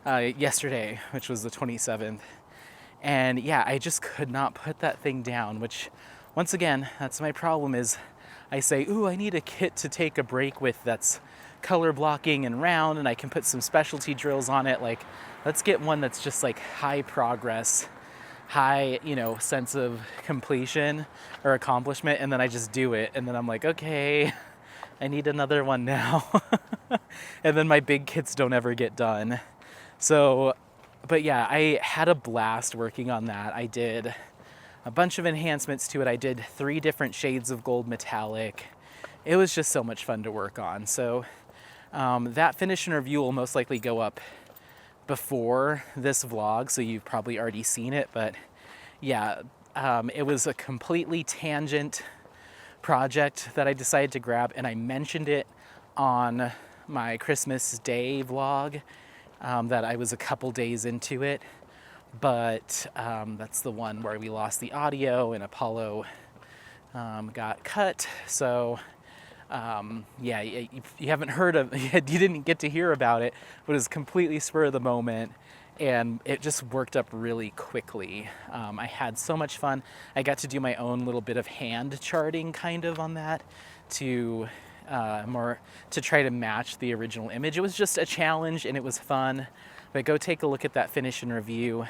yesterday, which was the 27th. And yeah, I just could not put that thing down, which once again, that's my problem, is I say, ooh, I need a kit to take a break with that's color blocking and round, and I can put some specialty drills on it. Like, let's get one that's just like high progress, high, sense of completion or accomplishment. And then I just do it. And then I'm like, okay, I need another one now. And then my big kits don't ever get done. So, but yeah, I had a blast working on that. I did a bunch of enhancements to it. I did 3 different shades of gold metallic. It was just so much fun to work on. So that finish and review will most likely go up before this vlog, so you've probably already seen it. But yeah, it was a completely tangent project that I decided to grab, and I mentioned it on my Christmas Day vlog, that I was a couple days into it. But that's the one where we lost the audio and Apollo got cut. So yeah, you haven't heard of, you didn't get to hear about it, but it was completely spur of the moment, and it just worked up really quickly. I had so much fun. I got to do my own little bit of hand charting kind of on that to try to match the original image. It was just a challenge and it was fun. But go take a look at that finish and review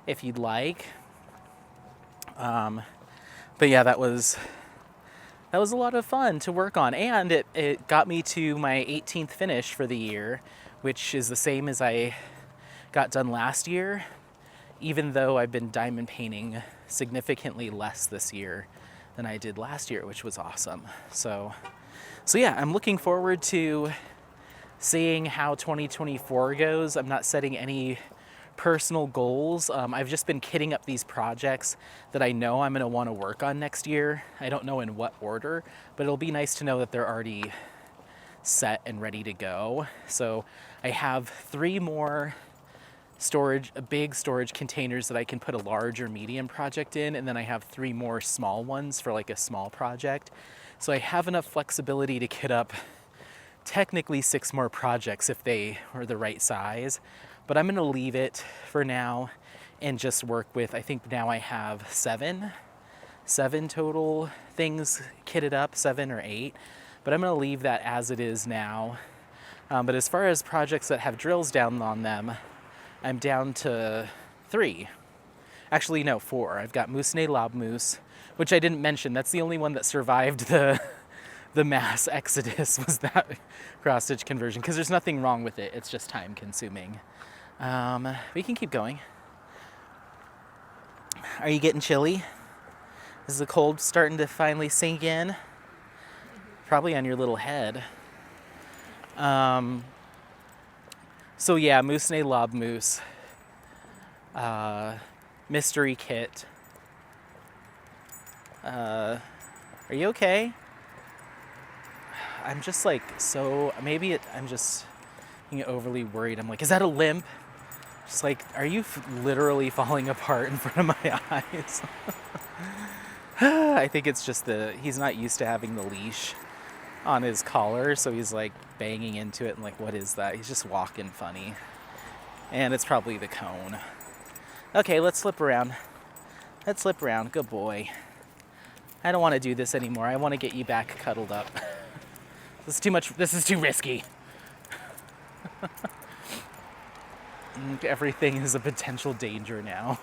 if you'd like. But yeah, that was a lot of fun to work on, and it got me to my 18th finish for the year, which is the same as I got done last year, even though I've been diamond painting significantly less this year than I did last year, which was awesome. So yeah, I'm looking forward to seeing how 2024 goes. I'm not setting any personal goals. I've just been kitting up these projects that I know I'm going to want to work on next year. I don't know in what order, but it'll be nice to know that they're already set and ready to go. So I have 3 more big storage containers that I can put a large or medium project in, and then I have 3 more small ones for like a small project. So I have enough flexibility to kit up technically 6 more projects if they are the right size. But I'm going to leave it for now and just work with, I think now I have 7 total things kitted up, 7 or 8. But I'm going to leave that as it is now. But as far as projects that have drills down on them, I'm down to 3. Actually, no, 4. I've got Moussenet Lob Mousse, which I didn't mention. That's the only one that survived the mass exodus, was that cross-stitch conversion, because there's nothing wrong with it. It's just time consuming. We can keep going. Are you getting chilly? Is the cold starting to finally sink in? Probably on your little head. So yeah, Moussenet Lob Mousse. Mystery kit. Are you okay? I'm just like, so maybe I'm just being overly worried. I'm like, is that a limp? Just like, are you literally falling apart in front of my eyes? I think it's just he's not used to having the leash on his collar, so he's like banging into it and like, what is that? He's just walking funny. And it's probably the cone. Okay, let's slip around. Let's slip around. Good boy. I don't want to do this anymore. I want to get you back cuddled up. This is too much. This is too risky. Everything is a potential danger now.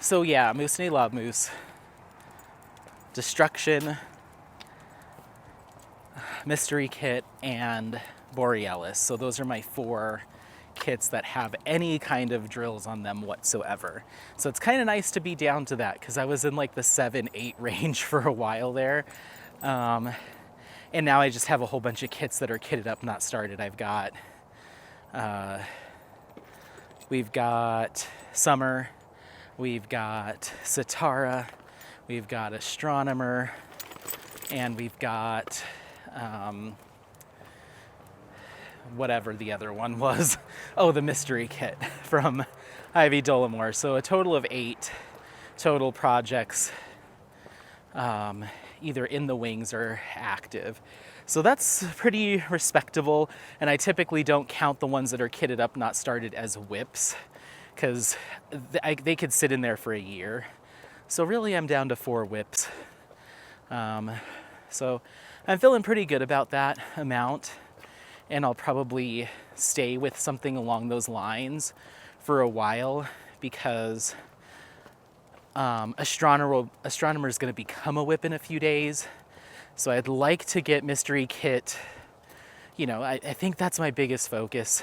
So yeah, Moose and Love Moose. Destruction, Mystery Kit, and Borealis. So those are my 4 kits that have any kind of drills on them whatsoever. So it's kind of nice to be down to that, because I was in like the 7-8 range for a while there. And now I just have a whole bunch of kits that are kitted up, not started. We've got Summer, we've got Satara, we've got Astronomer, and we've got whatever the other one was. Oh, the Mystery Kit from Ivy Dollamore. So a total of 8 total projects, either in the wings or active. So that's pretty respectable, and I typically don't count the ones that are kitted up, not started, as whips, because they could sit in there for a year. So really I'm down to 4 whips. So I'm feeling pretty good about that amount, and I'll probably stay with something along those lines for a while, because Astronomer is going to become a whip in a few days. So I'd like to get Mystery Kit. You know, I think that's my biggest focus,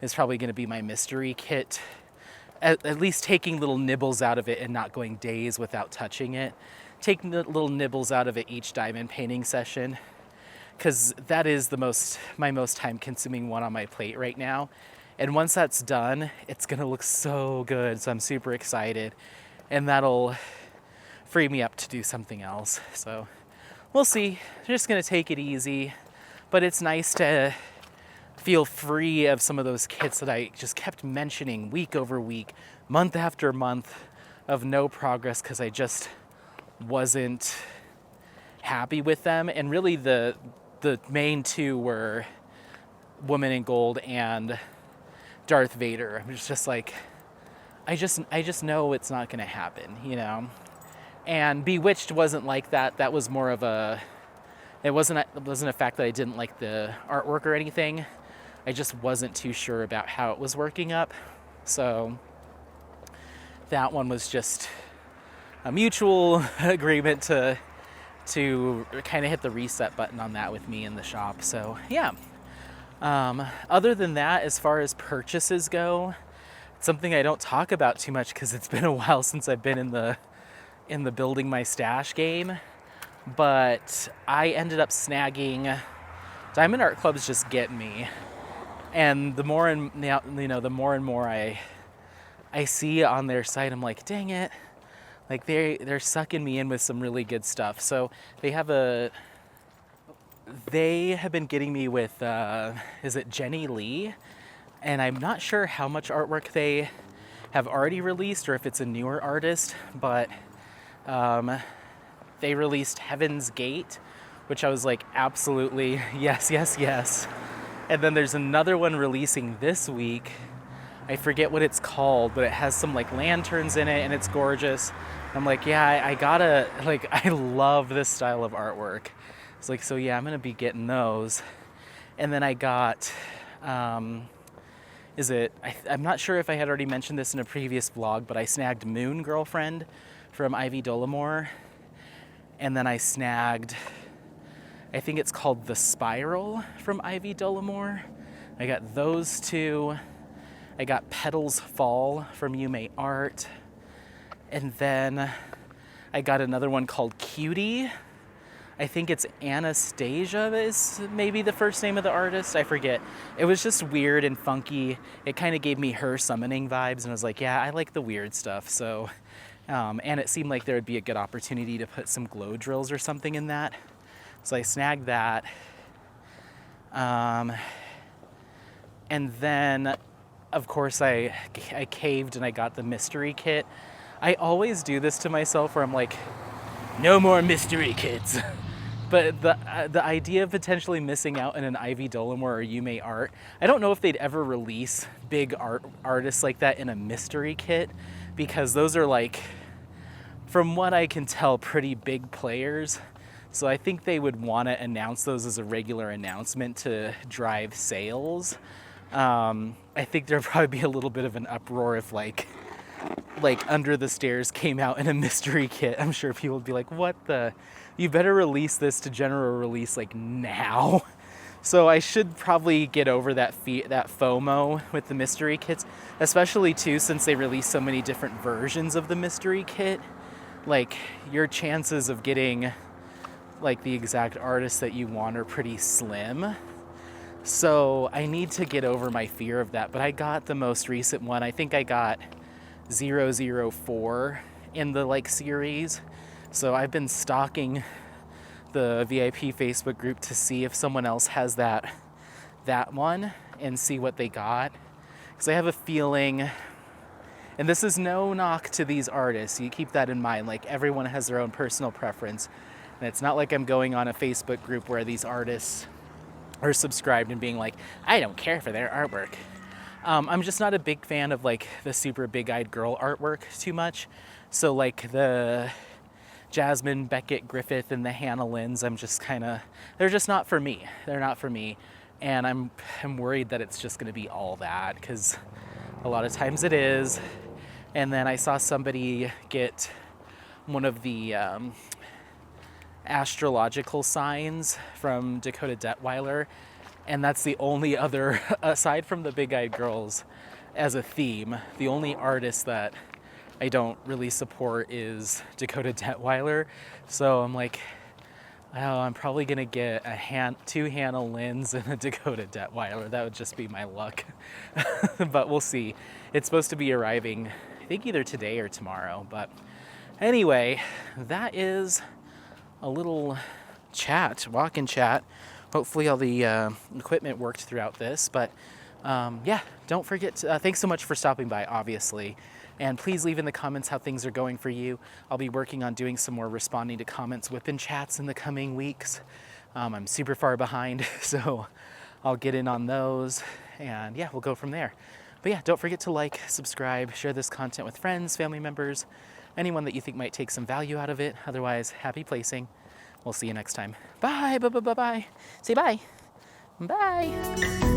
is probably going to be my Mystery Kit. At least taking little nibbles out of it and not going days without touching it. Taking the little nibbles out of it each diamond painting session, because that is my most time consuming one on my plate right now. And once that's done, it's gonna look so good. So I'm super excited, and that'll free me up to do something else. So we'll see. I'm just gonna take it easy, but it's nice to feel free of some of those kits that I just kept mentioning week over week, month after month, of no progress, because I just wasn't happy with them. And really the main 2 were Woman in Gold and Darth Vader. I'm just like, I just know it's not gonna happen, you know? And Bewitched wasn't like that. That was more of it wasn't a fact that I didn't like the artwork or anything. I just wasn't too sure about how it was working up. So that one was just a mutual agreement to kind of hit the reset button on that with me in the shop. So yeah. Other than that, as far as purchases go, it's something I don't talk about too much, because it's been a while since I've been in the building my stash game. But I ended up snagging, Diamond Art Club's just getting me. And the more and more I see on their site, I'm like, dang it, like they're sucking me in with some really good stuff. So they have been getting me with is it Jenny Lee? And I'm not sure how much artwork they have already released, or if it's a newer artist, but they released Heaven's Gate, which I was like, absolutely, yes, yes, yes. And then there's another one releasing this week. I forget what it's called, but it has some like lanterns in it, and it's gorgeous. I'm like, yeah, I gotta, like, I love this style of artwork. It's like, so yeah, I'm gonna be getting those. And then I got, I'm not sure if I had already mentioned this in a previous vlog, but I snagged Moon Girlfriend from Ivy Dollamore. And then I snagged, I think it's called The Spiral from Ivy Dollamore. I got those 2. I got Petals Fall from Yume Art. And then I got another one called Cutie. I think it's Anastasia is maybe the first name of the artist. I forget. It was just weird and funky. It kind of gave me her summoning vibes, and I was like, yeah, I like the weird stuff. So And it seemed like there would be a good opportunity to put some glow drills or something in that. So I snagged that. And then, of course, I caved and I got the mystery kit. I always do this to myself where I'm like, no more mystery kits. But the idea of potentially missing out on an Ivy Dolomore or Yume art, I don't know if they'd ever release big artists like that in a mystery kit, because those are like, from what I can tell, pretty big players. So I think they would want to announce those as a regular announcement to drive sales. I think there'd probably be a little bit of an uproar if like Under the Stairs came out in a mystery kit. I'm sure people would be like, what the, you better release this to general release like now. So I should probably get over that FOMO with the mystery kits, especially too since they release so many different versions of the mystery kit. Like, your chances of getting like the exact artist that you want are pretty slim. So I need to get over my fear of that. But I got the most recent one. I think I got 004 in the like series. So I've been stalking the VIP Facebook group to see if someone else has that one and see what they got. Because I have a feeling, and this is no knock to these artists, you keep that in mind, like everyone has their own personal preference. And it's not like I'm going on a Facebook group where these artists are subscribed and being like, I don't care for their artwork. I'm just not a big fan of like the super big-eyed girl artwork too much. So like the Jasmine Beckett Griffith and the Hannah Lynns, I'm just kind of, they're just not for me. They're not for me. And I'm worried that it's just going to be all that, because a lot of times it is. And then I saw somebody get one of the astrological signs from Dakota Detweiler, and that's the only other, aside from the big-eyed girls as a theme, the only artist that I don't really support is Dakota Detweiler. So I'm like, oh, I'm probably gonna get two Hannah Lynns and a Dakota Detweiler. That would just be my luck. But we'll see. It's supposed to be arriving, I think, either today or tomorrow. But anyway, that is a little chat, walk-in chat. Hopefully all the equipment worked throughout this. But yeah, don't forget to, thanks so much for stopping by, obviously. And please leave in the comments how things are going for you. I'll be working on doing some more responding to comments within chats in the coming weeks. I'm super far behind, so I'll get in on those. And yeah, we'll go from there. But yeah, don't forget to like, subscribe, share this content with friends, family members, anyone that you think might take some value out of it. Otherwise, happy placing. We'll see you next time. Bye, bye, bye, bye, bye. Say bye. Bye.